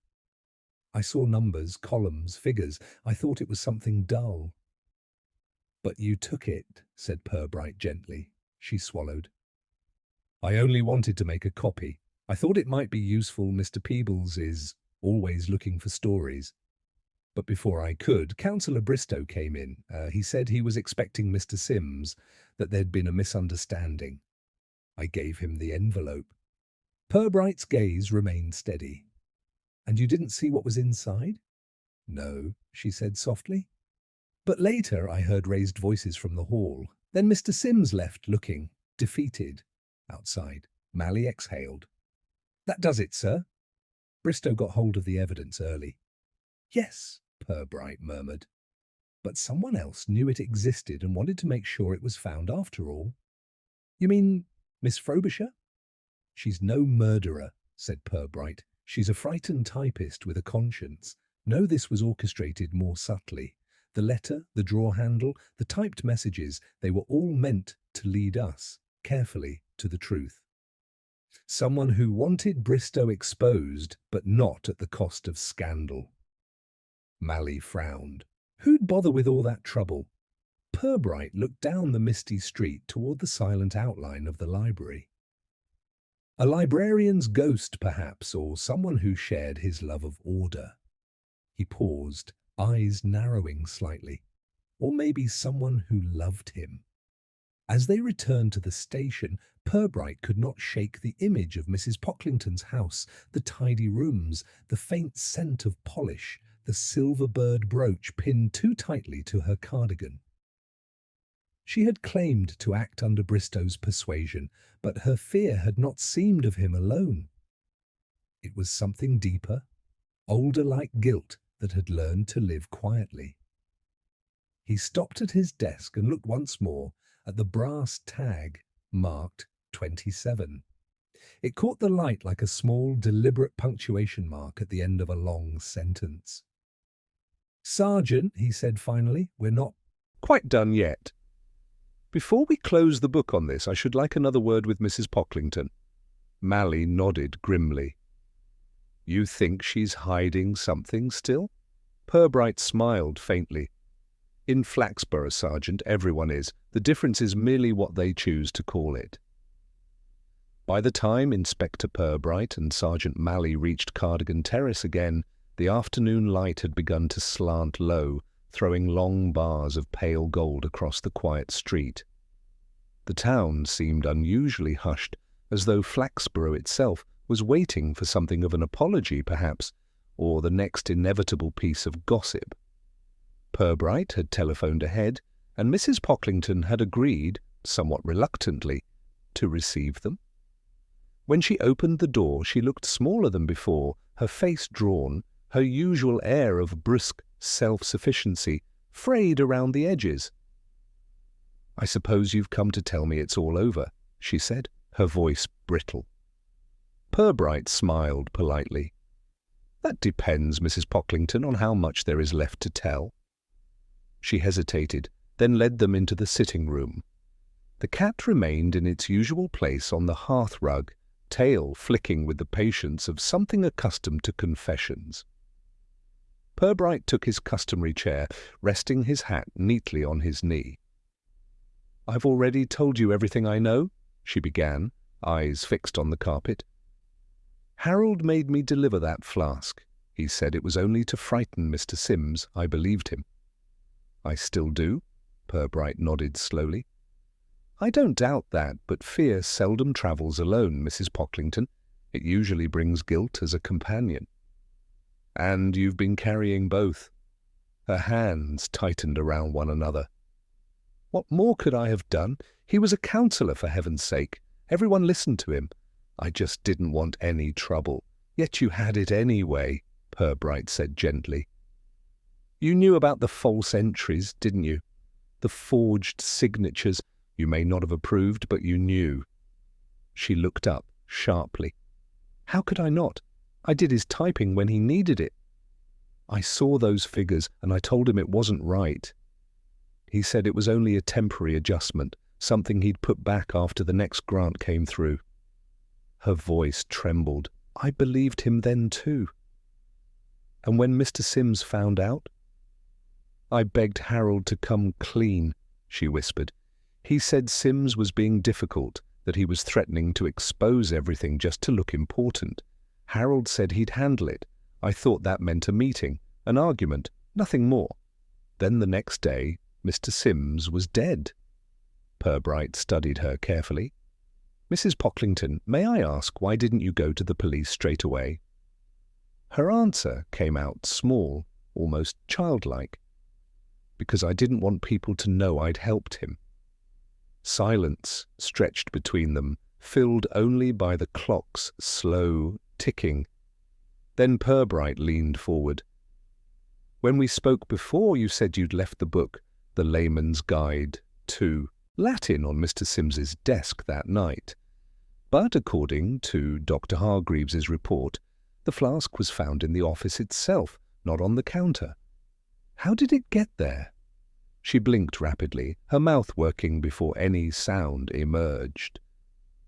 I saw numbers, columns, figures. I thought it was something dull. But you took it, said Purbright gently. She swallowed. I only wanted to make a copy. I thought it might be useful. Mr. Peebles is always looking for stories. But before I could, Councillor Bristow came in. He said he was expecting Mr. Sims, that there'd been a misunderstanding. I gave him the envelope. Purbright's gaze remained steady. And you didn't see what was inside? No, she said softly. But later I heard raised voices from the hall. Then Mr. Sims left looking defeated. Outside, Mally exhaled. That does it, sir. Bristow got hold of the evidence early. Yes, Purbright murmured. But someone else knew it existed and wanted to make sure it was found after all. You mean Miss Frobisher? She's no murderer, said Purbright. She's a frightened typist with a conscience. No, this was orchestrated more subtly. The letter, the drawer handle, the typed messages, they were all meant to lead us, carefully, to the truth. Someone who wanted Bristow exposed, but not at the cost of scandal. Mally frowned. Who'd bother with all that trouble? Purbright looked down the misty street toward the silent outline of the library. A librarian's ghost, perhaps, or someone who shared his love of order. He paused, eyes narrowing slightly. Or maybe someone who loved him. As they returned to the station, Purbright could not shake the image of Mrs. Pocklington's house, the tidy rooms, the faint scent of polish, the silver bird brooch pinned too tightly to her cardigan. She had claimed to act under Bristow's persuasion, but her fear had not seemed of him alone. It was something deeper, older like guilt that had learned to live quietly. He stopped at his desk and looked once more at the brass tag marked 27. It caught the light like a small, deliberate punctuation mark at the end of a long sentence. Sergeant, he said finally, we're not quite done yet. Before we close the book on this, I should like another word with Mrs. Pocklington. Mally nodded grimly. You think she's hiding something still? Purbright smiled faintly. In Flaxborough, Sergeant, everyone is. The difference is merely what they choose to call it. By the time Inspector Purbright and Sergeant Mally reached Cardigan Terrace again, the afternoon light had begun to slant low, throwing long bars of pale gold across the quiet street. The town seemed unusually hushed, as though Flaxborough itself was waiting for something of an apology, perhaps, or the next inevitable piece of gossip. Purbright had telephoned ahead, and Mrs. Pocklington had agreed, somewhat reluctantly, to receive them. When she opened the door, she looked smaller than before, her face drawn, her usual air of brusque self-sufficiency frayed around the edges. I suppose you've come to tell me it's all over, she said, her voice brittle. Purbright smiled politely. That depends, Mrs. Pocklington, on how much there is left to tell. She hesitated, then led them into the sitting room. The cat remained in its usual place on the hearth-rug, tail flicking with the patience of something accustomed to confessions. Purbright took his customary chair, resting his hat neatly on his knee. I've already told you everything I know, she began, eyes fixed on the carpet. Harold made me deliver that flask. He said it was only to frighten Mr. Sims. I believed him. I still do, Purbright nodded slowly. I don't doubt that, but fear seldom travels alone, Mrs. Pocklington. It usually brings guilt as a companion. And you've been carrying both. Her hands tightened around one another. What more could I have done? He was a councillor, for heaven's sake. Everyone listened to him. I just didn't want any trouble. Yet you had it anyway, Purbright said gently. You knew about the false entries, didn't you? The forged signatures. You may not have approved, but you knew. She looked up sharply. How could I not? I did his typing when he needed it. I saw those figures and I told him it wasn't right. He said it was only a temporary adjustment, something he'd put back after the next grant came through. Her voice trembled. I believed him then too. And when Mr. Sims found out? I begged Harold to come clean, she whispered. He said Sims was being difficult, that he was threatening to expose everything just to look important. Harold said he'd handle it. I thought that meant a meeting, an argument, nothing more. Then the next day, Mr. Sims was dead. Purbright studied her carefully. Mrs. Pockington, may I ask, why didn't you go to the police straight away? Her answer came out small, almost childlike. Because I didn't want people to know I'd helped him. Silence stretched between them, filled only by the clock's slow ticking. Then Purbright leaned forward. When we spoke before, you said you'd left the book, The Layman's Guide to Latin, on Mr. Sims's desk that night. But according to Dr. Hargreaves's report, the flask was found in the office itself, not on the counter. How did it get there? She blinked rapidly, her mouth working before any sound emerged.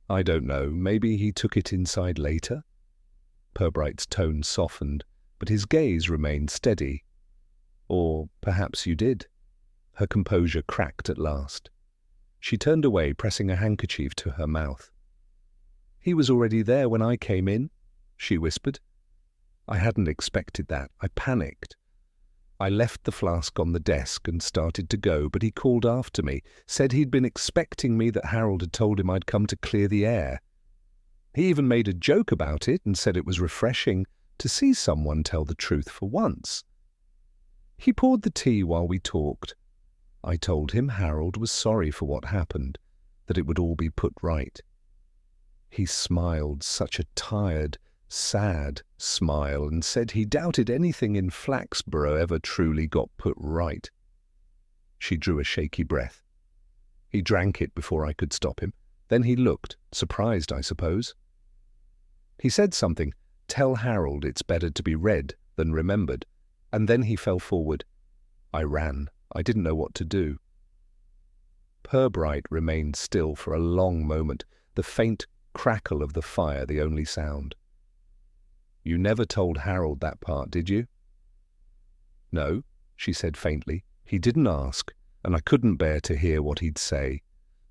I don't know, maybe he took it inside later? Purbright's tone softened, but his gaze remained steady. Or perhaps you did. Her composure cracked at last. She turned away, pressing a handkerchief to her mouth. He was already there when I came in, she whispered. I hadn't expected that. I panicked. I left the flask on the desk and started to go, but he called after me, said he'd been expecting me, that Harold had told him I'd come to clear the air. He even made a joke about it and said it was refreshing to see someone tell the truth for once. He poured the tea while we talked. I told him Harold was sorry for what happened, that it would all be put right. He smiled, such a tired, sad smile, and said he doubted anything in Flaxborough ever truly got put right. She drew a shaky breath. He drank it before I could stop him. Then he looked, surprised, I suppose. He said something, tell Harold it's better to be read than remembered, and then he fell forward. I ran. I didn't know what to do. Purbright remained still for a long moment, the faint crackle of the fire the only sound. You never told Harold that part, did you? No, she said faintly. He didn't ask, and I couldn't bear to hear what he'd say.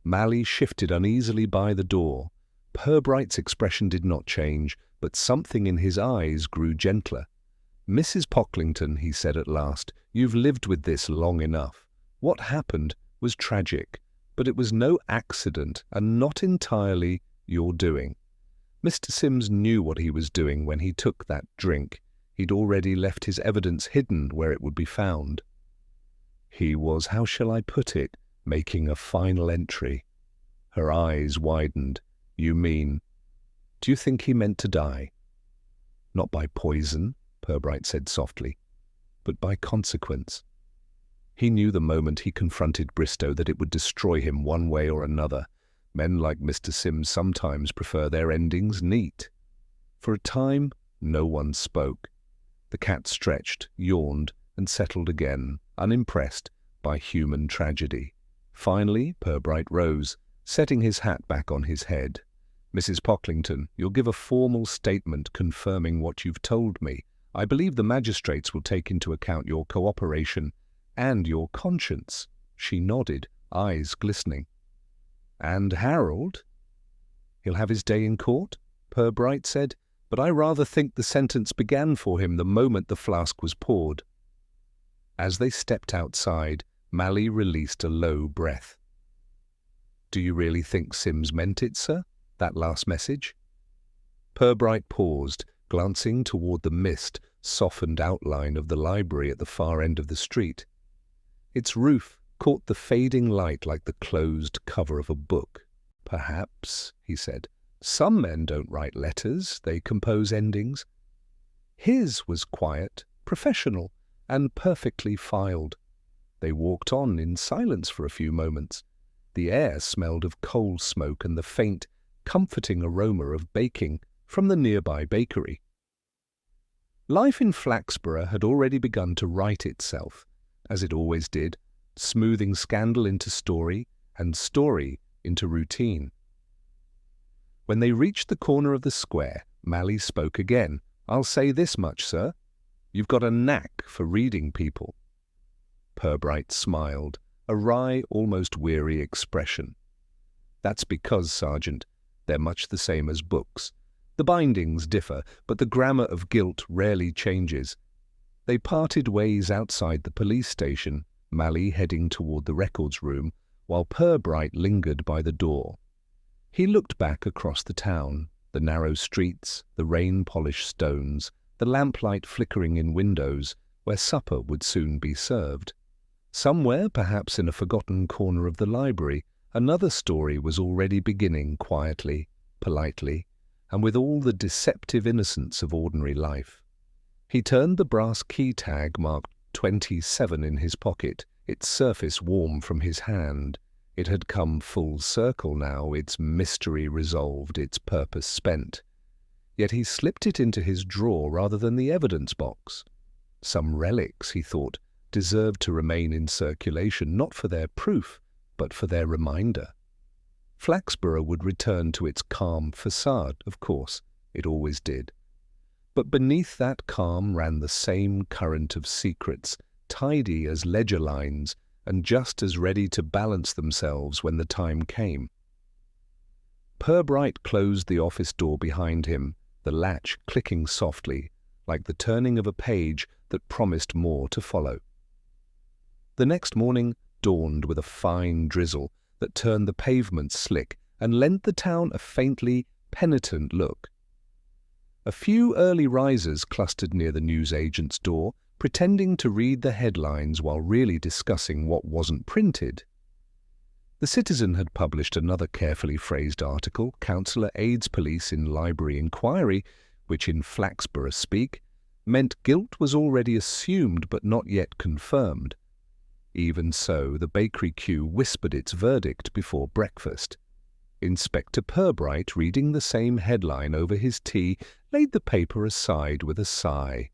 Mally shifted uneasily by the door. Purbright's expression did not change, but something in his eyes grew gentler. Mrs. Pockington, he said at last, you've lived with this long enough. What happened was tragic, but it was no accident and not entirely your doing. Mr. Sims knew what he was doing when he took that drink. He'd already left his evidence hidden where it would be found. He was, how shall I put it, making a final entry. Her eyes widened. You mean, do you think he meant to die? Not by poison, Purbright said softly, but by consequence. He knew the moment he confronted Bristow that it would destroy him one way or another. Men like Mr. Sims sometimes prefer their endings neat. For a time, no one spoke. The cat stretched, yawned, and settled again, unimpressed by human tragedy. Finally, Purbright rose, setting his hat back on his head. Mrs. Pockington, you'll give a formal statement confirming what you've told me. I believe the magistrates will take into account your cooperation and your conscience. She nodded, eyes glistening. And Harold? He'll have his day in court, Purbright said, but I rather think the sentence began for him the moment the flask was poured. As they stepped outside, Mally released a low breath. Do you really think Sims meant it, sir, that last message? Purbright paused, glancing toward the mist-softened outline of the library at the far end of the street. Its roof caught the fading light like the closed cover of a book. Perhaps, he said. Some men don't write letters, they compose endings. His was quiet, professional, and perfectly filed. They walked on in silence for a few moments. The air smelled of coal smoke and the faint, comforting aroma of baking from the nearby bakery. Life in Flaxborough had already begun to right itself, as it always did, smoothing scandal into story and story into routine. When they reached the corner of the square, Mally spoke again. "I'll say this much, sir. You've got a knack for reading people." Purbright smiled, a wry, almost weary expression. "That's because, Sergeant, they're much the same as books. The bindings differ, but the grammar of guilt rarely changes." They parted ways outside the police station, Mally heading toward the records room, while Purbright lingered by the door. He looked back across the town, the narrow streets, the rain-polished stones, the lamplight flickering in windows, where supper would soon be served. Somewhere, perhaps in a forgotten corner of the library, another story was already beginning quietly, politely, and with all the deceptive innocence of ordinary life. He turned the brass key tag marked 27 in his pocket, its surface warm from his hand. It had come full circle now, its mystery resolved, its purpose spent. Yet he slipped it into his drawer rather than the evidence box. Some relics, he thought, deserved to remain in circulation, not for their proof, but for their reminder. Flaxborough would return to its calm facade, of course, it always did. But beneath that calm ran the same current of secrets, tidy as ledger lines, and just as ready to balance themselves when the time came. Purbright closed the office door behind him, the latch clicking softly, like the turning of a page that promised more to follow. The next morning dawned with a fine drizzle that turned the pavements slick and lent the town a faintly penitent look. A few early risers clustered near the newsagent's door, pretending to read the headlines while really discussing what wasn't printed. The Citizen had published another carefully phrased article, "Councilor aids police in library inquiry," which in Flaxborough speak meant guilt was already assumed but not yet confirmed. Even so, the bakery queue whispered its verdict before breakfast. Inspector Purbright, reading the same headline over his tea, laid the paper aside with a sigh.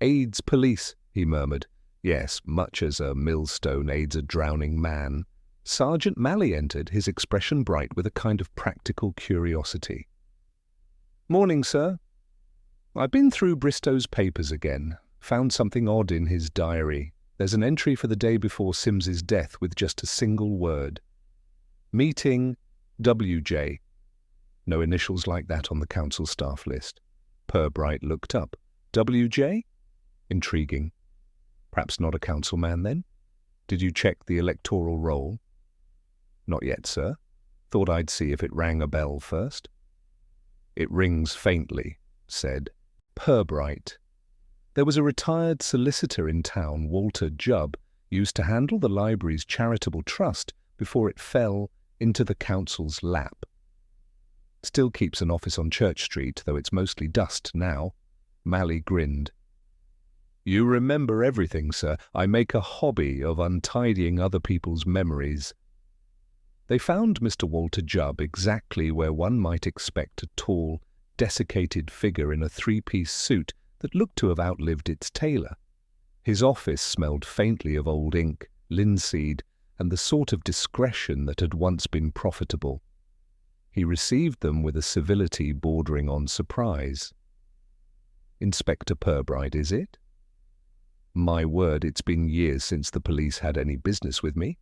"Aids police," he murmured. "Yes, much as a millstone aids a drowning man." Sergeant Mally entered, his expression bright with a kind of practical curiosity. "Morning, sir." "I've been through Bristow's papers again. Found something odd in his diary. There's an entry for the day before Sims's death with just a single word. Meeting WJ. No initials like that on the council staff list." Purbright looked up. "WJ? Intriguing. Perhaps not a councilman then? Did you check the electoral roll?" "Not yet, sir. Thought I'd see if it rang a bell first." "It rings faintly," said Purbright. There was a retired solicitor in town, Walter Jubb, used to handle the library's charitable trust before it fell into the council's lap. Still keeps an office on Church Street, though it's mostly dust now. Mally grinned. "You remember everything, sir. I make a hobby of untidying other people's memories." They found Mr. Walter Jubb exactly where one might expect a tall, desiccated figure in a three-piece suit that looked to have outlived its tailor. His office smelled faintly of old ink, linseed, and the sort of discretion that had once been profitable. He received them with a civility bordering on surprise. "Inspector Purbright, is it?" "My word, it's been years since the police had any business with me.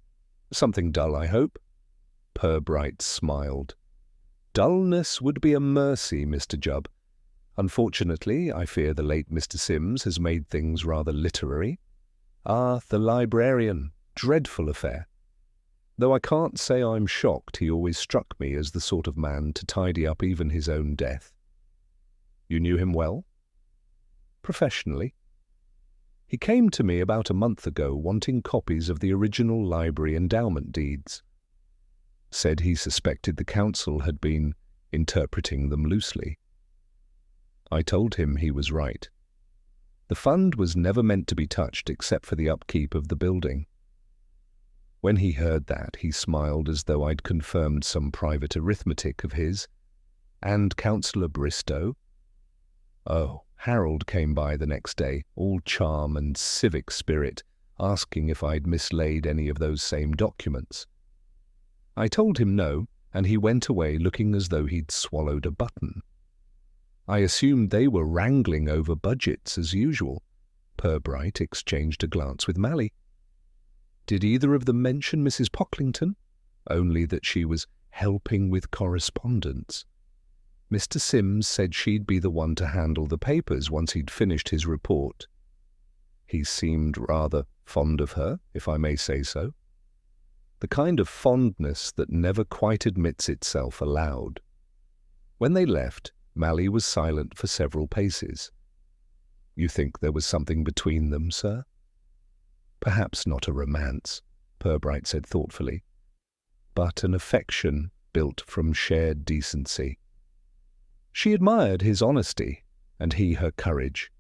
Something dull, I hope?" Purbright smiled. "Dullness would be a mercy, Mr. Jubb. Unfortunately, I fear the late Mr. Sims has made things rather literary. Ah, the librarian. Dreadful affair. Though I can't say I'm shocked, he always struck me as the sort of man to tidy up even his own death." "You knew him well?" "Professionally. He came to me about a month ago wanting copies of the original library endowment deeds. Said he suspected the council had been interpreting them loosely. I told him he was right. The fund was never meant to be touched except for the upkeep of the building. When he heard that, he smiled as though I'd confirmed some private arithmetic of his. And Councillor Bristow? Oh, Harold came by the next day, all charm and civic spirit, asking if I'd mislaid any of those same documents. I told him no, and he went away looking as though he'd swallowed a button. I assumed they were wrangling over budgets as usual. Purbright exchanged a glance with Mally. Did either of them mention Mrs. Pocklington? Only that she was helping with correspondence. Mr. Sims said she'd be the one to handle the papers once he'd finished his report. He seemed rather fond of her, if I may say so. The kind of fondness that never quite admits itself aloud. When they left, Mally was silent for several paces. You think there was something between them, sir? Perhaps not a romance, Purbright said thoughtfully, but an affection built from shared decency. She admired his honesty, and he her courage.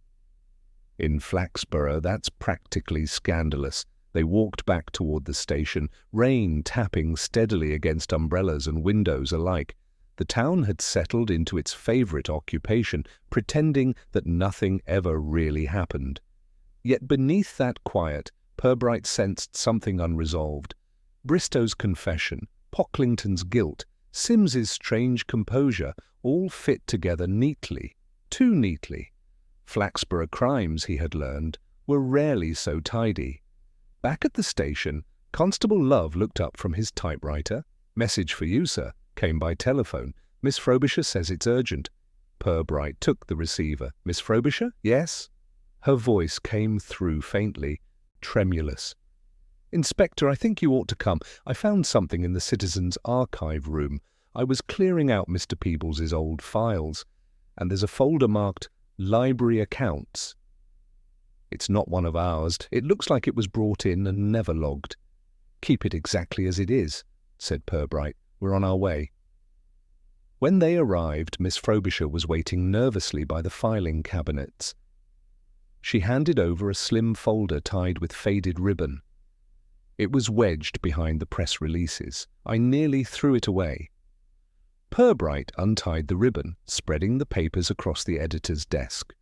In Flaxborough, that's practically scandalous. They walked back toward the station, rain tapping steadily against umbrellas and windows alike. The town had settled into its favourite occupation, pretending that nothing ever really happened. Yet beneath that quiet, Purbright sensed something unresolved. Bristow's confession, Pocklington's guilt, Sims's strange composure, all fit together neatly, too neatly. Flaxborough crimes, he had learned, were rarely so tidy. Back at the station, Constable Love looked up from his typewriter. "Message for you, sir. Came by telephone. Miss Frobisher says it's urgent." Purbright took the receiver. "Miss Frobisher? Yes?" Her voice came through faintly, tremulous. "Inspector, I think you ought to come. I found something in the Citizens' Archive room. I was clearing out Mr. Peebles's old files, and there's a folder marked Library Accounts. It's not one of ours. It looks like it was brought in and never logged." "Keep it exactly as it is," said Purbright. "We're on our way." When they arrived, Miss Frobisher was waiting nervously by the filing cabinets. She handed over a slim folder tied with faded ribbon. It was wedged behind the press releases. I nearly threw it away. Purbright untied the ribbon, spreading the papers across the editor's desk.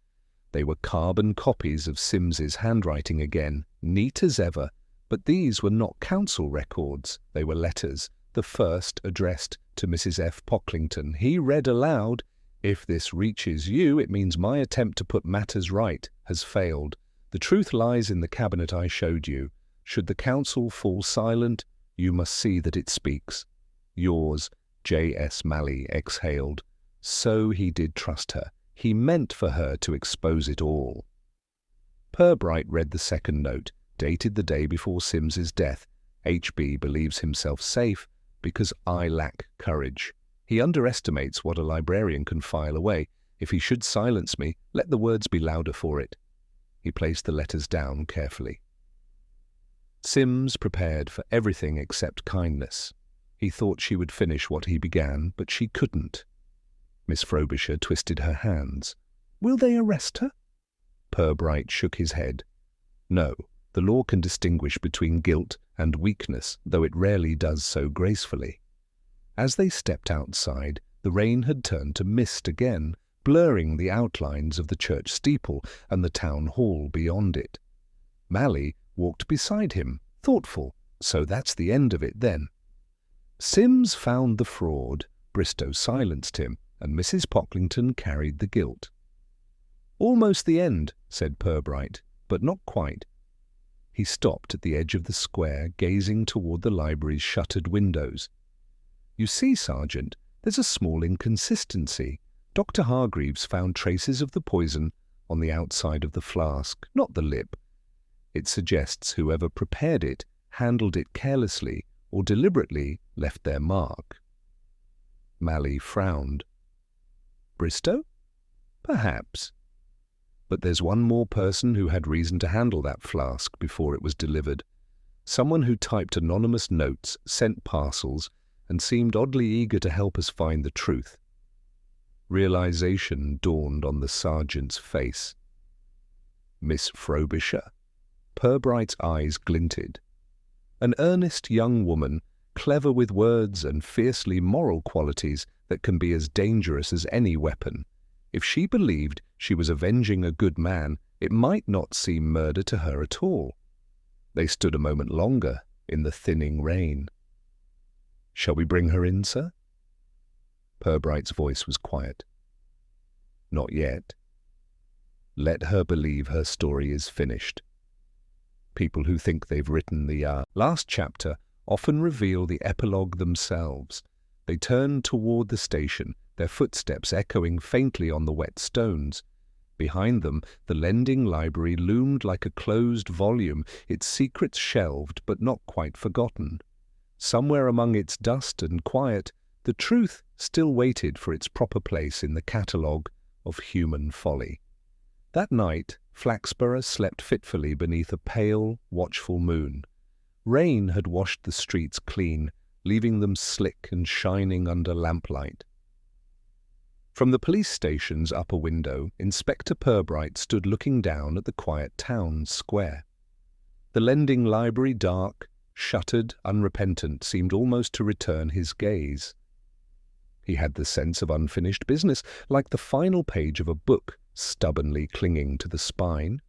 They were carbon copies of Sims's handwriting again, neat as ever, but these were not council records. They were letters, the first addressed to Mrs. F. Pocklington. He read aloud, "If this reaches you, it means my attempt to put matters right has failed. The truth lies in the cabinet I showed you. Should the council fall silent, you must see that it speaks. Yours, J.S. Mally." Exhaled. So he did trust her. He meant for her to expose it all. Purbright read the second note, dated the day before Sims's death. "H.B. believes himself safe because I lack courage. He underestimates what a librarian can file away. If he should silence me, let the words be louder for it." He placed the letters down carefully. Sims prepared for everything except kindness. He thought she would finish what he began, but she couldn't. Miss Frobisher twisted her hands. "Will they arrest her?" Purbright shook his head. "No, the law can distinguish between guilt and weakness, though it rarely does so gracefully." As they stepped outside, the rain had turned to mist again, blurring the outlines of the church steeple and the town hall beyond it. Mally walked beside him, thoughtful. So that's the end of it, then. Sims found the fraud, Bristow silenced him, and Mrs. Pocklington carried the guilt. "Almost the end," said Purbright, "but not quite." He stopped at the edge of the square, gazing toward the library's shuttered windows. "You see, Sergeant, there's a small inconsistency. Dr. Hargreaves found traces of the poison on the outside of the flask, not the lip. It suggests whoever prepared it handled it carelessly or deliberately left their mark." Mally frowned. "Bristow? Perhaps. But there's one more person who had reason to handle that flask before it was delivered. Someone who typed anonymous notes, sent parcels, and seemed oddly eager to help us find the truth." Realization dawned on the sergeant's face. "Miss Frobisher?" Purbright's eyes glinted. An earnest young woman, clever with words and fiercely moral qualities that can be as dangerous as any weapon. If she believed she was avenging a good man, it might not seem murder to her at all. They stood a moment longer in the thinning rain. "Shall we bring her in, sir?" Purbright's voice was quiet. "Not yet. Let her believe her story is finished. People who think they've written the last chapter often reveal the epilogue themselves. They turned toward the station, their footsteps echoing faintly on the wet stones. Behind them, the lending library loomed like a closed volume, its secrets shelved but not quite forgotten. Somewhere among its dust and quiet, the truth still waited for its proper place in the catalogue of human folly. That night, Flaxborough slept fitfully beneath a pale, watchful moon. Rain had washed the streets clean, leaving them slick and shining under lamplight. From the police station's upper window, Inspector Purbright stood looking down at the quiet town square. The lending library, dark, shuttered, unrepentant, seemed almost to return his gaze. He had the sense of unfinished business, like the final page of a book stubbornly clinging to the spine.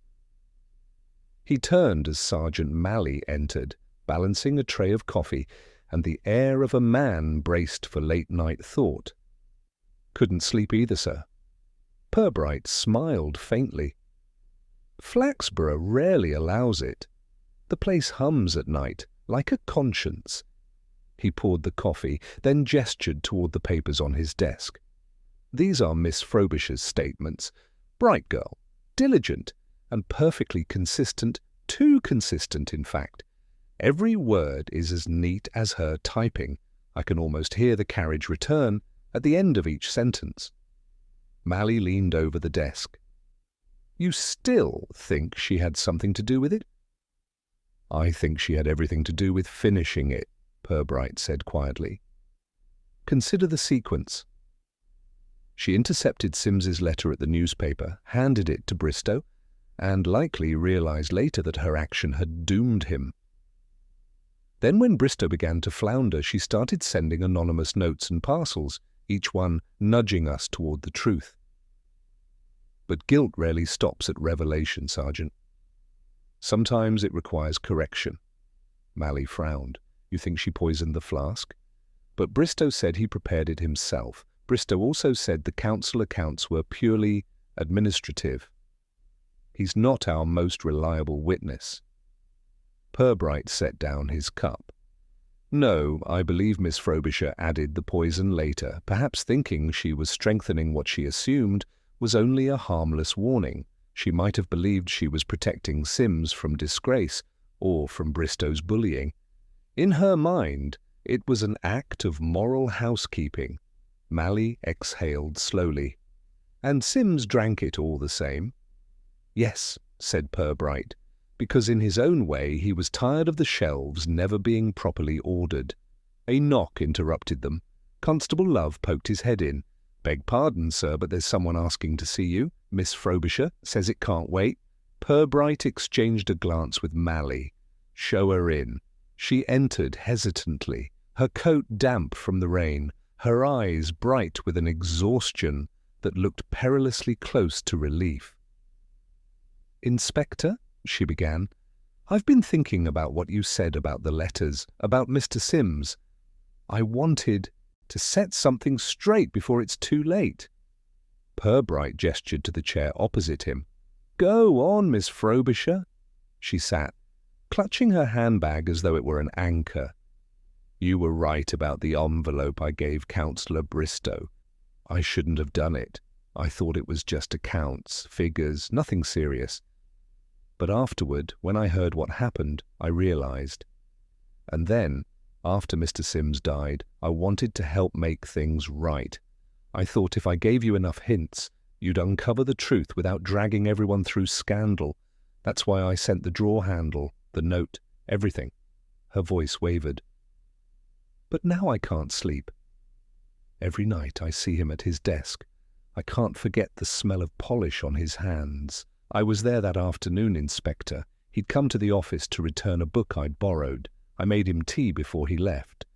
He turned as Sergeant Malley entered, balancing a tray of coffee, and the air of a man braced for late-night thought. "Couldn't sleep either, sir." Purbright smiled faintly. "Flaxborough rarely allows it. The place hums at night, like a conscience." He poured the coffee, then gestured toward the papers on his desk. "These are Miss Frobisher's statements. Bright girl, diligent, and perfectly consistent, too consistent, in fact. Every word is as neat as her typing. I can almost hear the carriage return at the end of each sentence." Malley leaned over the desk. "You still think she had something to do with it?" "I think she had everything to do with finishing it," Purbright said quietly. "Consider the sequence. She intercepted Sims's letter at the newspaper, handed it to Bristow, and likely realized later that her action had doomed him. Then when Bristow began to flounder, she started sending anonymous notes and parcels, each one nudging us toward the truth. But guilt rarely stops at revelation, Sergeant. Sometimes it requires correction." Malley frowned. "You think she poisoned the flask?" "But Bristow said he prepared it himself. Bristow also said the council accounts were purely administrative. He's not our most reliable witness." Purbright set down his cup. "No, I believe Miss Frobisher added the poison later, perhaps thinking she was strengthening what she assumed was only a harmless warning. She might have believed she was protecting Sims from disgrace or from Bristow's bullying. In her mind, it was an act of moral housekeeping." Malley exhaled slowly. "And Sims drank it all the same?" "Yes," said Purbright, because in his own way he was tired of the shelves never being properly ordered. A knock interrupted them. Constable Love poked his head in. "Beg pardon, sir, but there's someone asking to see you. Miss Frobisher says it can't wait." Purbright exchanged a glance with Malley. "Show her in." She entered hesitantly, her coat damp from the rain, her eyes bright with an exhaustion that looked perilously close to relief. "Inspector," she began, "I've been thinking about what you said about the letters, about Mr. Sims. I wanted to set something straight before it's too late." Purbright gestured to the chair opposite him. "Go on, Miss Frobisher." She sat, clutching her handbag as though it were an anchor. "You were right about the envelope I gave Councillor Bristow. I shouldn't have done it. I thought it was just accounts, figures, nothing serious. But afterward, when I heard what happened, I realized. And then, after Mr. Sims died, I wanted to help make things right. I thought if I gave you enough hints, you'd uncover the truth without dragging everyone through scandal. That's why I sent the drawer handle, the note, everything." Her voice wavered. "But now I can't sleep. Every night I see him at his desk. I can't forget the smell of polish on his hands. I was there that afternoon, Inspector. He'd come to the office to return a book I'd borrowed. I made him tea before he left."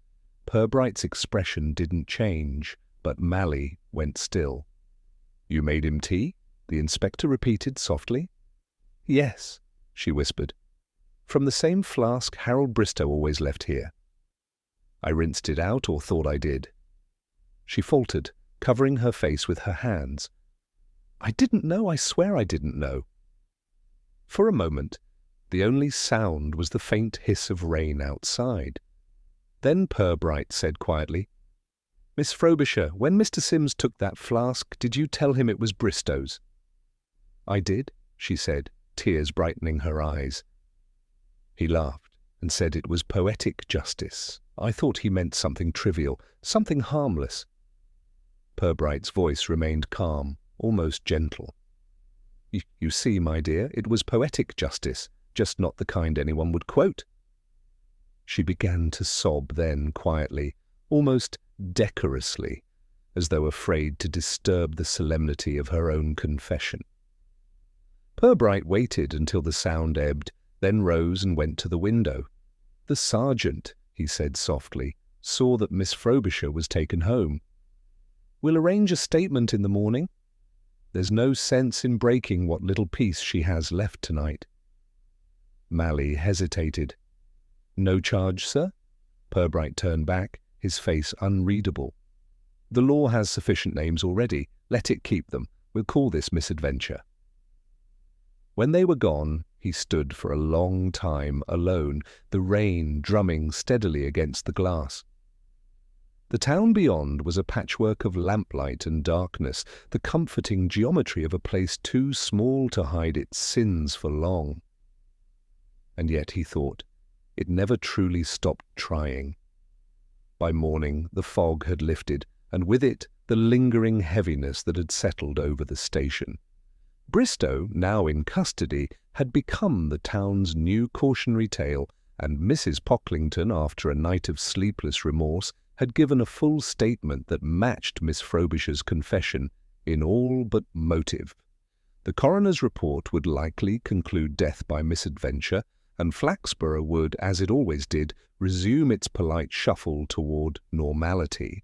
Purbright's expression didn't change, but Malley went still. You made him tea? The inspector repeated softly. Yes, she whispered. From the same flask Harold Bristow always left here. I rinsed it out, or thought I did. She faltered, covering her face with her hands. I didn't know, I swear I didn't know. For a moment, the only sound was the faint hiss of rain outside. Then Purbright said quietly, Miss Frobisher, when Mr. Sims took that flask, did you tell him it was Bristow's? I did, she said, tears brightening her eyes. He laughed and said it was poetic justice. I thought he meant something trivial, something harmless. Purbright's voice remained calm, almost gentle. You see, my dear, it was poetic justice, just not the kind anyone would quote. She began to sob then quietly, almost decorously, as though afraid to disturb the solemnity of her own confession. Purbright waited until the sound ebbed, then rose and went to the window. The sergeant, he said softly, saw that Miss Frobisher was taken home. We'll arrange a statement in the morning. There's no sense in breaking what little peace she has left tonight. Malley hesitated. No charge, sir? Purbright turned back, his face unreadable. The law has sufficient names already. Let it keep them. We'll call this misadventure. When they were gone, he stood for a long time alone, the rain drumming steadily against the glass. The town beyond was a patchwork of lamplight and darkness, the comforting geometry of a place too small to hide its sins for long. And yet, he thought, it never truly stopped trying. By morning the fog had lifted, and with it the lingering heaviness that had settled over the station. Bristow, now in custody, had become the town's new cautionary tale, and Mrs. Pockington, after a night of sleepless remorse, had given a full statement that matched Miss Frobisher's confession in all but motive. The coroner's report would likely conclude death by misadventure, and Flaxborough would, as it always did, resume its polite shuffle toward normality.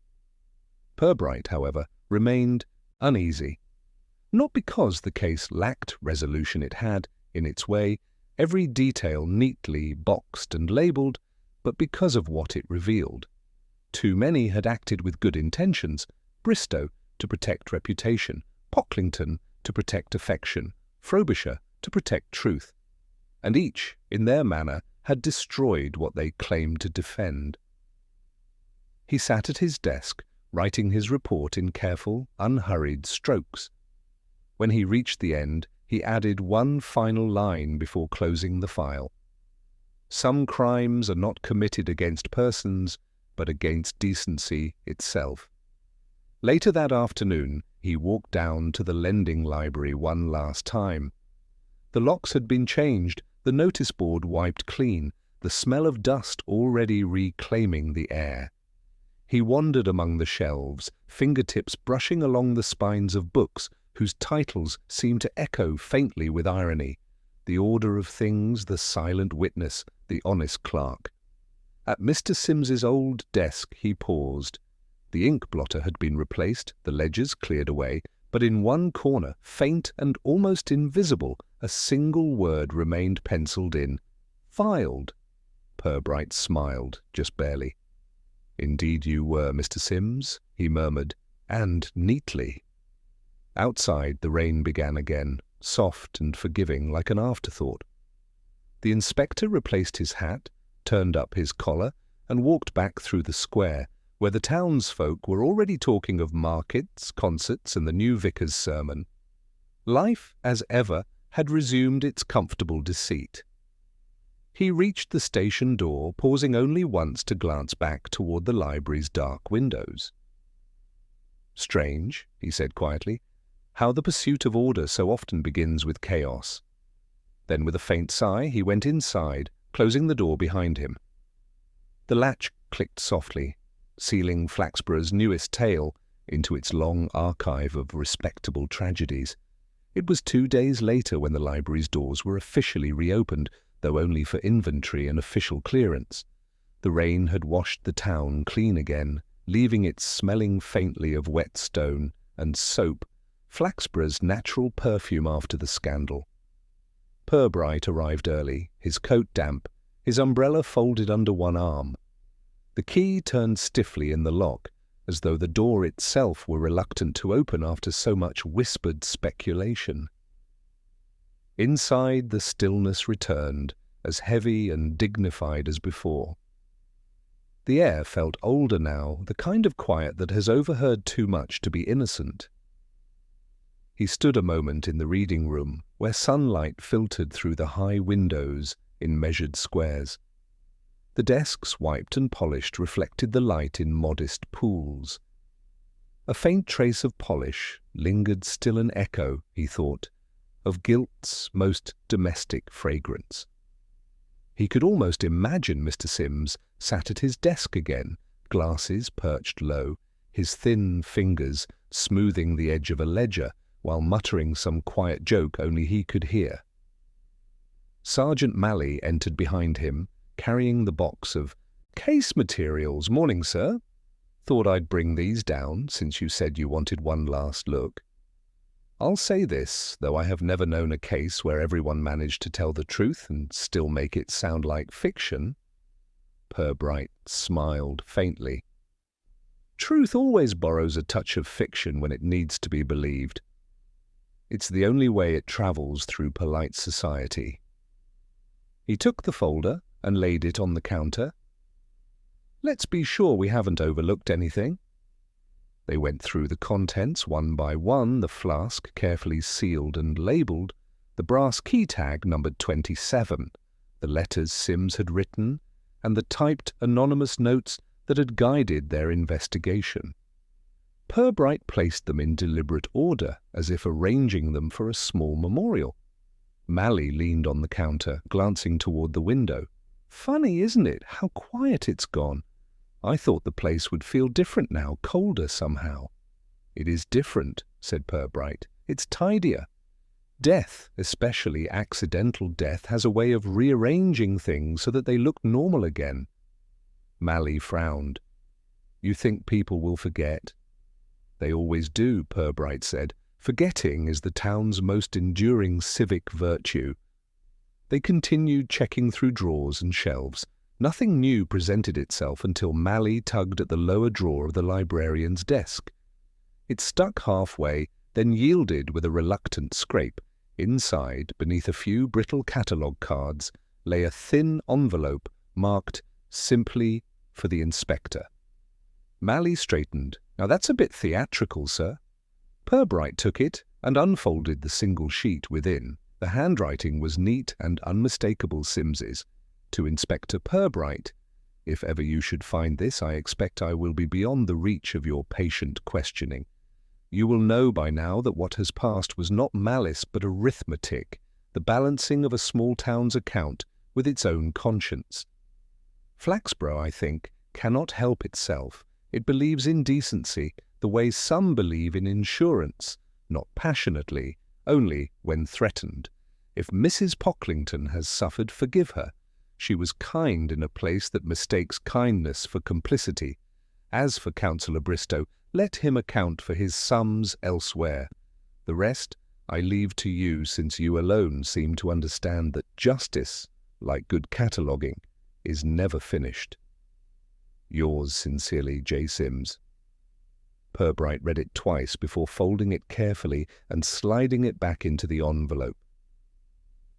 Purbright, however, remained uneasy. Not because the case lacked resolution. It had, in its way, every detail neatly boxed and labelled, but because of what it revealed. Too many had acted with good intentions, Bristow to protect reputation, Pockington to protect affection, Frobisher to protect truth, and each, in their manner, had destroyed what they claimed to defend. He sat at his desk, writing his report in careful, unhurried strokes. When he reached the end, he added one final line before closing the file. Some crimes are not committed against persons, but against decency itself. Later that afternoon, he walked down to the lending library one last time. The locks had been changed, the notice board wiped clean, the smell of dust already reclaiming the air. He wandered among the shelves, fingertips brushing along the spines of books whose titles seemed to echo faintly with irony: The Order of Things, The Silent Witness, The Honest Clerk. At Mr. Sims's old desk he paused. The ink blotter had been replaced, the ledgers cleared away, but in one corner, faint and almost invisible, a single word remained penciled in. Filed. Purbright smiled, just barely. Indeed you were, Mr. Sims, he murmured, and neatly. Outside the rain began again, soft and forgiving like an afterthought. The inspector replaced his hat, turned up his collar, and walked back through the square, where the townsfolk were already talking of markets, concerts, and the new vicar's sermon. Life, as ever, had resumed its comfortable deceit. He reached the station door, pausing only once to glance back toward the library's dark windows. Strange, he said quietly, how the pursuit of order so often begins with chaos. Then with a faint sigh he went inside, closing the door behind him. The latch clicked softly, sealing Flaxborough's newest tale into its long archive of respectable tragedies. It was 2 days later when the library's doors were officially reopened, though only for inventory and official clearance. The rain had washed the town clean again, leaving it smelling faintly of wet stone and soap, Flaxborough's natural perfume after the scandal. Purbright arrived early, his coat damp, his umbrella folded under one arm. The key turned stiffly in the lock, as though the door itself were reluctant to open after so much whispered speculation. Inside, the stillness returned, as heavy and dignified as before. The air felt older now, the kind of quiet that has overheard too much to be innocent. He stood a moment in the reading room, where sunlight filtered through the high windows in measured squares. The desks, wiped and polished, reflected the light in modest pools. A faint trace of polish lingered, still an echo, he thought, of gilt's most domestic fragrance. He could almost imagine Mr. Sims sat at his desk again, glasses perched low, his thin fingers smoothing the edge of a ledger, while muttering some quiet joke only he could hear. Sergeant Malley entered behind him, carrying the box of case materials. "Morning, sir. Thought I'd bring these down, since you said you wanted one last look. I'll say this, though I have never known a case where everyone managed to tell the truth and still make it sound like fiction." Purbright smiled faintly. "Truth always borrows a touch of fiction when it needs to be believed. It's the only way it travels through polite society." He took the folder and laid it on the counter. "Let's be sure we haven't overlooked anything." They went through the contents one by one, the flask carefully sealed and labelled, the brass key tag numbered 27, the letters Sims had written, and the typed anonymous notes that had guided their investigation. Purbright placed them in deliberate order, as if arranging them for a small memorial. Malley leaned on the counter, glancing toward the window. "Funny, isn't it, how quiet it's gone? I thought the place would feel different now, colder somehow." "It is different," said Purbright. "It's tidier. Death, especially accidental death, has a way of rearranging things so that they look normal again." Malley frowned. "You think people will forget?" "They always do," Purbright said. "Forgetting is the town's most enduring civic virtue." They continued checking through drawers and shelves. Nothing new presented itself until Malley tugged at the lower drawer of the librarian's desk. It stuck halfway, then yielded with a reluctant scrape. Inside, beneath a few brittle catalogue cards, lay a thin envelope marked "Simply for the Inspector." Malley straightened. "Now that's a bit theatrical, sir." Purbright took it and unfolded the single sheet within. The handwriting was neat and unmistakable Sims's. "To Inspector Purbright. If ever you should find this, I expect I will be beyond the reach of your patient questioning. You will know by now that what has passed was not malice but arithmetic, the balancing of a small town's account with its own conscience. Flaxborough, I think, cannot help itself. It believes in decency, the way some believe in insurance, not passionately, only when threatened. If Mrs. Pockington has suffered, forgive her. She was kind in a place that mistakes kindness for complicity. As for Councillor Bristow, let him account for his sums elsewhere. The rest I leave to you, since you alone seem to understand that justice, like good cataloguing, is never finished. Yours sincerely, J. Sims." Purbright read it twice before folding it carefully and sliding it back into the envelope.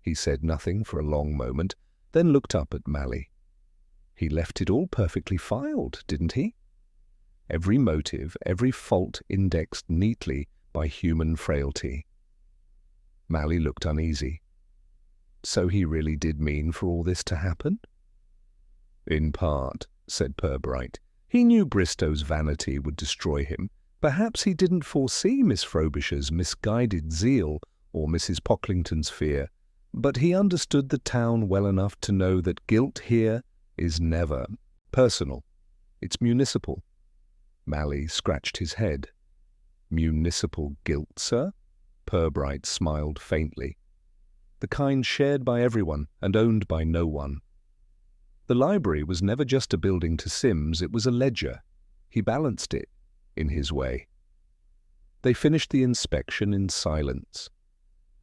He said nothing for a long moment, then looked up at Malley. "He left it all perfectly filed, didn't he? Every motive, every fault indexed neatly by human frailty." Malley looked uneasy. "So he really did mean for all this to happen?" "In part," said Purbright. "He knew Bristow's vanity would destroy him. Perhaps he didn't foresee Miss Frobisher's misguided zeal or Mrs. Pockington's fear, but he understood the town well enough to know that guilt here is never personal. It's municipal." Malley scratched his head. "Municipal guilt, sir?" Purbright smiled faintly. "The kind shared by everyone and owned by no one. The library was never just a building to Sims, it was a ledger. He balanced it, in his way." They finished the inspection in silence.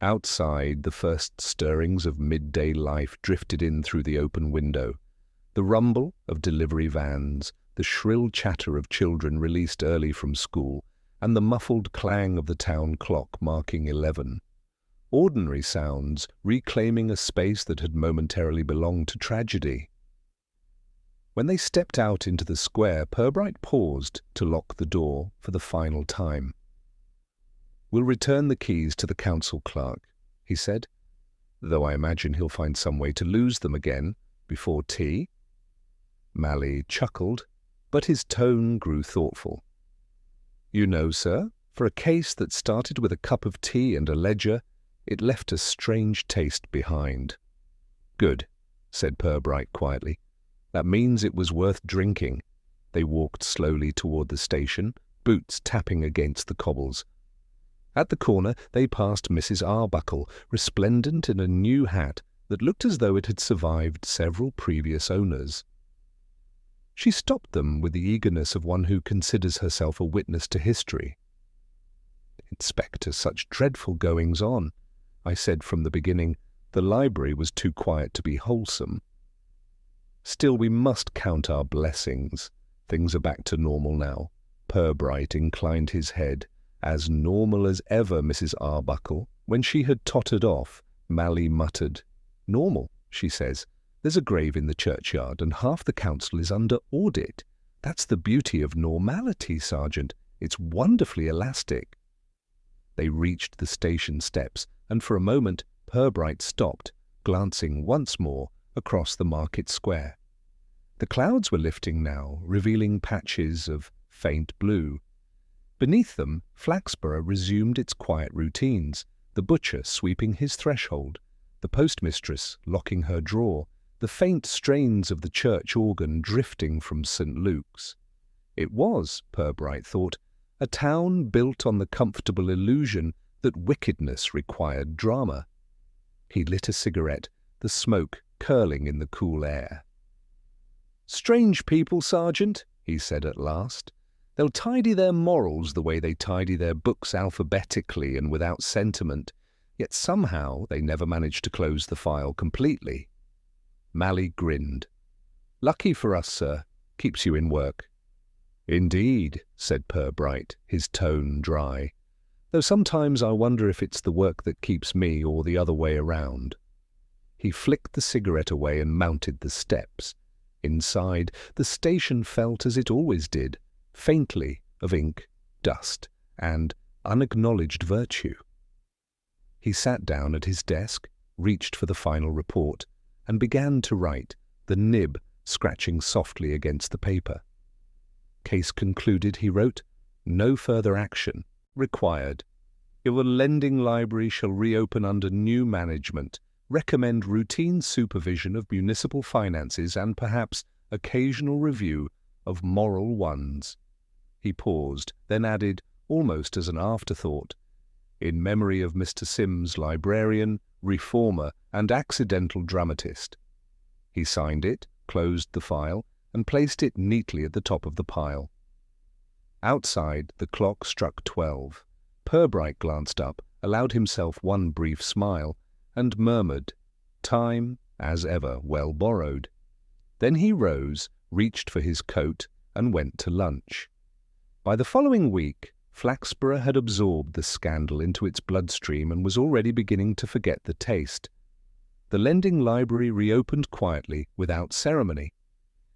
Outside, the first stirrings of midday life drifted in through the open window. The rumble of delivery vans, the shrill chatter of children released early from school, and the muffled clang of the town clock marking 11. Ordinary sounds reclaiming a space that had momentarily belonged to tragedy. When they stepped out into the square, Purbright paused to lock the door for the final time. "We'll return the keys to the council clerk," he said, "though I imagine he'll find some way to lose them again before tea." Mally chuckled, but his tone grew thoughtful. "You know, sir, for a case that started with a cup of tea and a ledger, it left a strange taste behind." "Good," said Purbright quietly. "That means it was worth drinking." They walked slowly toward the station, boots tapping against the cobbles. At the corner they passed Mrs. Arbuckle, resplendent in a new hat that looked as though it had survived several previous owners. She stopped them with the eagerness of one who considers herself a witness to history. "Inspector, such dreadful goings-on. I said from the beginning the library was too quiet to be wholesome. Still, we must count our blessings. Things are back to normal now." Purbright inclined his head. "As normal as ever, Mrs. Arbuckle." When she had tottered off, Mally muttered, "Normal, she says. There's a grave in the churchyard, and half the council is under audit. That's the beauty of normality, Sergeant. It's wonderfully elastic." They reached the station steps, and for a moment Purbright stopped, glancing once more across the market square. The clouds were lifting now, revealing patches of faint blue. Beneath them, Flaxborough resumed its quiet routines, the butcher sweeping his threshold, the postmistress locking her drawer, the faint strains of the church organ drifting from St. Luke's. It was, Purbright thought, a town built on the comfortable illusion that wickedness required drama. He lit a cigarette, the smoke curling in the cool air. "Strange people, Sergeant," he said at last. "They'll tidy their morals the way they tidy their books alphabetically and without sentiment, yet somehow they never manage to close the file completely." Mally grinned. "Lucky for us, sir. Keeps you in work." "Indeed," said Purbright, his tone dry. "Though sometimes I wonder if it's the work that keeps me or the other way around." He flicked the cigarette away and mounted the steps. Inside, the station felt as it always did, faintly of ink, dust, and unacknowledged virtue. He sat down at his desk, reached for the final report, and began to write, the nib scratching softly against the paper. Case concluded, he wrote, "No further action required. Your lending library shall reopen under new management. Recommend routine supervision of municipal finances and perhaps occasional review of moral ones." He paused, then added, almost as an afterthought, "In memory of Mr. Sims, librarian, reformer, and accidental dramatist." He signed it, closed the file, and placed it neatly at the top of the pile. Outside, the clock struck 12. Purbright glanced up, allowed himself one brief smile, and murmured, "Time, as ever, well borrowed." Then he rose, reached for his coat, and went to lunch. By the following week, Flaxborough had absorbed the scandal into its bloodstream and was already beginning to forget the taste. The lending library reopened quietly, without ceremony.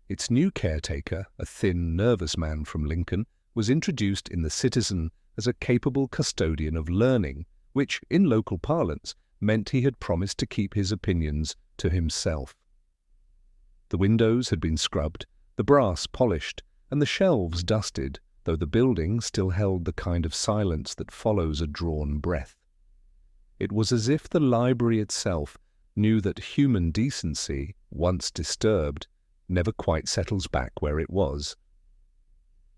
Its new caretaker, a thin, nervous man from Lincoln, was introduced in the Citizen as a capable custodian of learning, which, in local parlance, meant he had promised to keep his opinions to himself. The windows had been scrubbed, the brass polished, and the shelves dusted, though the building still held the kind of silence that follows a drawn breath. It was as if the library itself knew that human decency, once disturbed, never quite settles back where it was.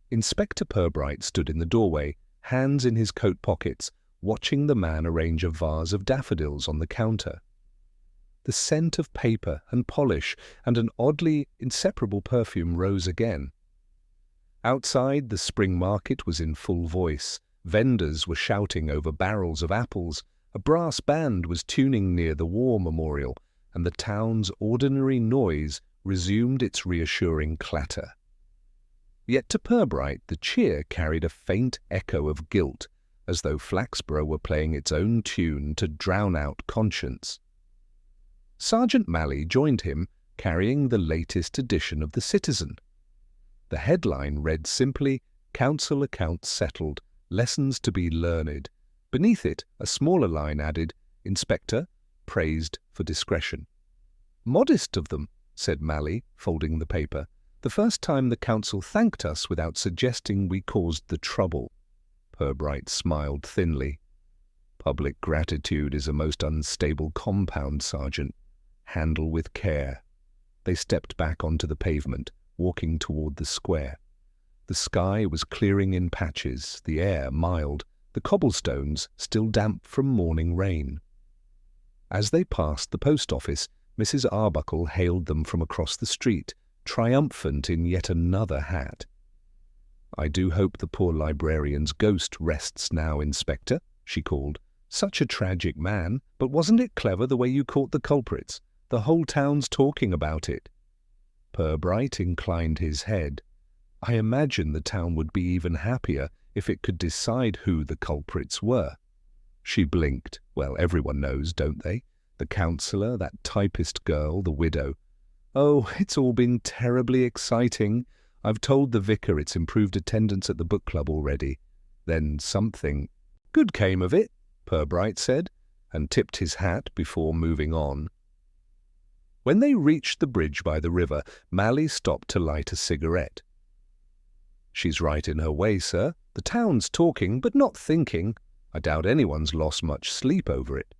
Inspector Purbright stood in the doorway, hands in his coat pockets, watching the man arrange a vase of daffodils on the counter. The scent of paper and polish and an oddly inseparable perfume rose again. Outside, the spring market was in full voice, Vendors were shouting over barrels of apples, a brass band was tuning near the war memorial, and the town's ordinary noise resumed its reassuring clatter. Yet to Purbright the cheer carried a faint echo of guilt, as though Flaxborough were playing its own tune to drown out conscience. Sergeant Malley joined him, carrying the latest edition of the Citizen. The headline read simply, "Council accounts settled, lessons to be learned." Beneath it, a smaller line added, "Inspector, praised for discretion." "Modest of them," said Malley, folding the paper. "The first time the council thanked us without suggesting we caused the trouble." Purbright smiled thinly. "Public gratitude is a most unstable compound, Sergeant. Handle with care." They stepped back onto the pavement, walking toward the square. The sky was clearing in patches, the air mild, the cobblestones still damp from morning rain. As they passed the post office, Mrs. Arbuckle hailed them from across the street, triumphant in yet another hat. "I do hope the poor librarian's ghost rests now, Inspector," she called. "Such a tragic man, but wasn't it clever the way you caught the culprits? The whole town's talking about it." Purbright inclined his head. "I imagine the town would be even happier if it could decide who the culprits were." She blinked. "Well, everyone knows, don't they? The councilor, that typist girl, the widow. Oh, it's all been terribly exciting. I've told the vicar it's improved attendance at the book club already." Then something good came of it, Purbright said, and tipped his hat before moving on. When they reached the bridge by the river, Malley stopped to light a cigarette. "She's right in her way, sir. The town's talking, but not thinking. I doubt anyone's lost much sleep over it."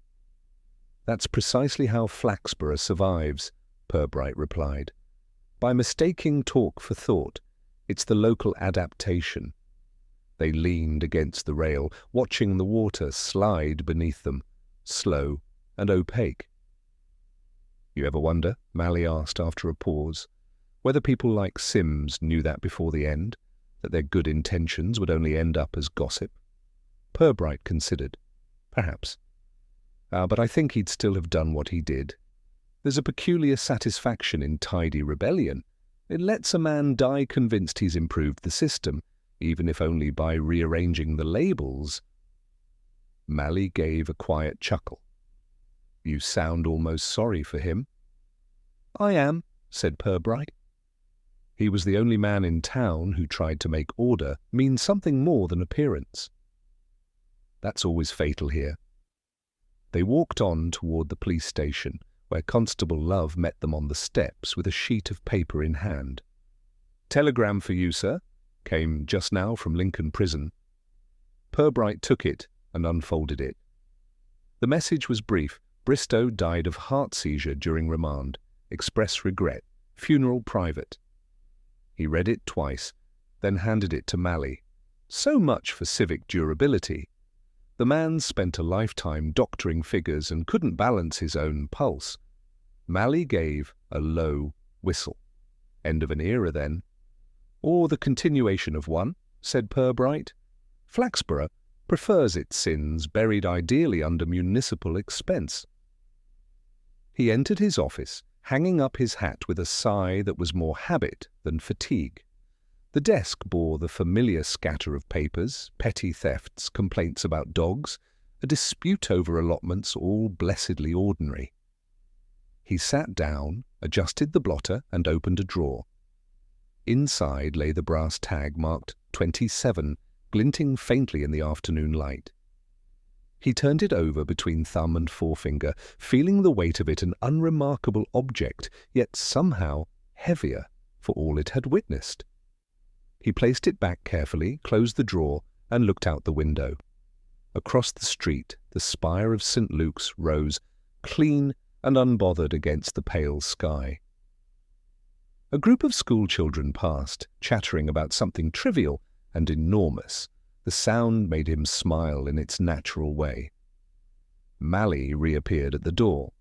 "That's precisely how Flaxborough survives," Purbright replied. "By mistaking talk for thought. It's the local adaptation." They leaned against the rail, watching the water slide beneath them, slow and opaque. "You ever wonder," Malley asked after a pause, "whether people like Sims knew that before the end, that their good intentions would only end up as gossip?" Purbright considered. "Perhaps. But I think he'd still have done what he did. There's a peculiar satisfaction in tidy rebellion. It lets a man die convinced he's improved the system, even if only by rearranging the labels." Malley gave a quiet chuckle. "You sound almost sorry for him." "I am," said Purbright. He was the only man in town who tried to make order mean something more than appearance. That's always fatal here. They walked on toward the police station, where Constable Love met them on the steps with a sheet of paper in hand. "Telegram for you, sir," came just now from Lincoln Prison. Purbright took it and unfolded it. The message was brief. Bristow died of heart seizure during remand. Express regret. Funeral private. He read it twice, then handed it to Malley. So much for civic durability. The man spent a lifetime doctoring figures and couldn't balance his own pulse. Malley gave a low whistle. "End of an era, then." "Or the continuation of one," said Purbright. "Flaxborough prefers its sins buried ideally under municipal expense." He entered his office, hanging up his hat with a sigh that was more habit than fatigue. The desk bore the familiar scatter of papers, petty thefts, complaints about dogs, a dispute over allotments, all blessedly ordinary. He sat down, adjusted the blotter, and opened a drawer. Inside lay the brass tag marked 27, glinting faintly in the afternoon light. He turned it over between thumb and forefinger, feeling the weight of it an unremarkable object, yet somehow heavier for all it had witnessed. He placed it back carefully, closed the drawer, and looked out the window. Across the street, the spire of St. Luke's rose, clean and unbothered against the pale sky. A group of schoolchildren passed, chattering about something trivial and enormous. The sound made him smile in its natural way. Malley reappeared at the door.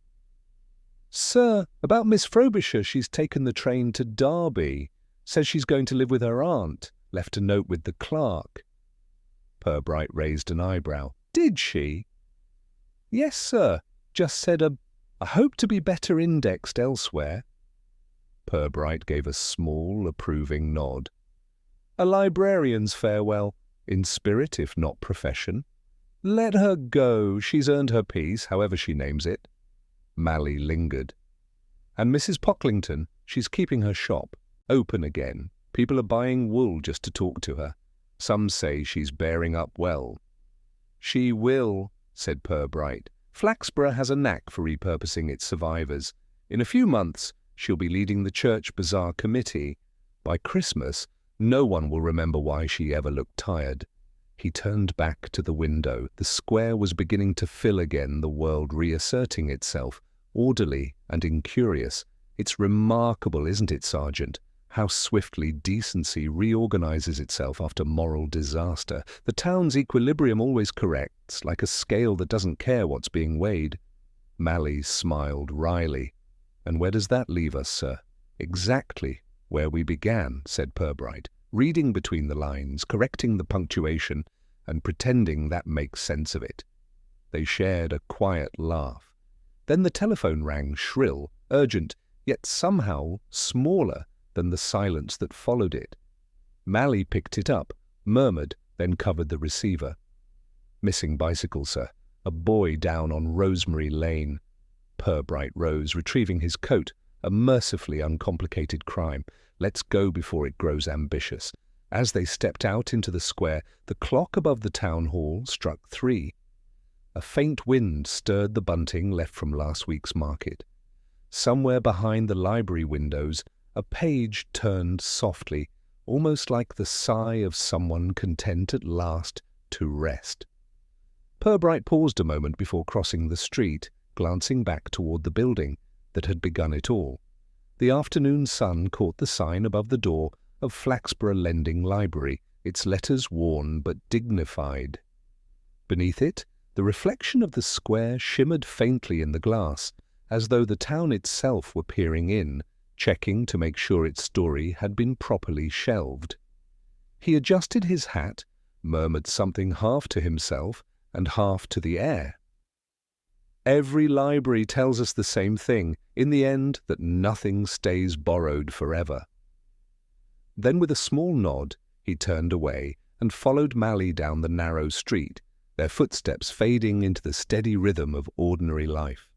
"Sir, about Miss Frobisher, she's taken the train to Derby. Says she's going to live with her aunt. Left a note with the clerk." Purbright raised an eyebrow. "Did she?" "Yes, sir. Just said I hope to be better indexed elsewhere." Purbright gave a small, approving nod. "A librarian's farewell, in spirit if not profession. Let her go. She's earned her peace, however she names it." Mally lingered. "And Mrs. Pockington, she's keeping her shop open again. People are buying wool just to talk to her. Some say she's bearing up well." "She will," said Purbright. "Flaxborough has a knack for repurposing its survivors. In a few months, she'll be leading the church bazaar committee. By Christmas, no one will remember why she ever looked tired." He turned back to the window. The square was beginning to fill again, the world reasserting itself, orderly and incurious. "It's remarkable, isn't it, Sergeant? How swiftly decency reorganizes itself after moral disaster. The town's equilibrium always corrects, like a scale that doesn't care what's being weighed." Mally smiled wryly. "And where does that leave us, sir?" "Exactly where we began," said Purbright, reading between the lines, correcting the punctuation, and pretending that makes sense of it. They shared a quiet laugh. Then the telephone rang, shrill, urgent, yet somehow smaller than the silence that followed it. Mally picked it up, murmured, then covered the receiver. "Missing bicycle, sir. A boy down on Rosemary Lane." Purbright rose, retrieving his coat, a mercifully uncomplicated crime. "Let's go before it grows ambitious." As they stepped out into the square, the clock above the town hall struck 3. A faint wind stirred the bunting left from last week's market. Somewhere behind the library windows, a page turned softly, almost like the sigh of someone content at last to rest. Purbright paused a moment before crossing the street, glancing back toward the building that had begun it all. The afternoon sun caught the sign above the door of Flaxborough Lending Library, its letters worn but dignified. Beneath it, the reflection of the square shimmered faintly in the glass, as though the town itself were peering in, checking to make sure its story had been properly shelved. He adjusted his hat, murmured something half to himself and half to the air. "Every library tells us the same thing, in the end, that nothing stays borrowed forever." Then with a small nod, he turned away and followed Mally down the narrow street, their footsteps fading into the steady rhythm of ordinary life.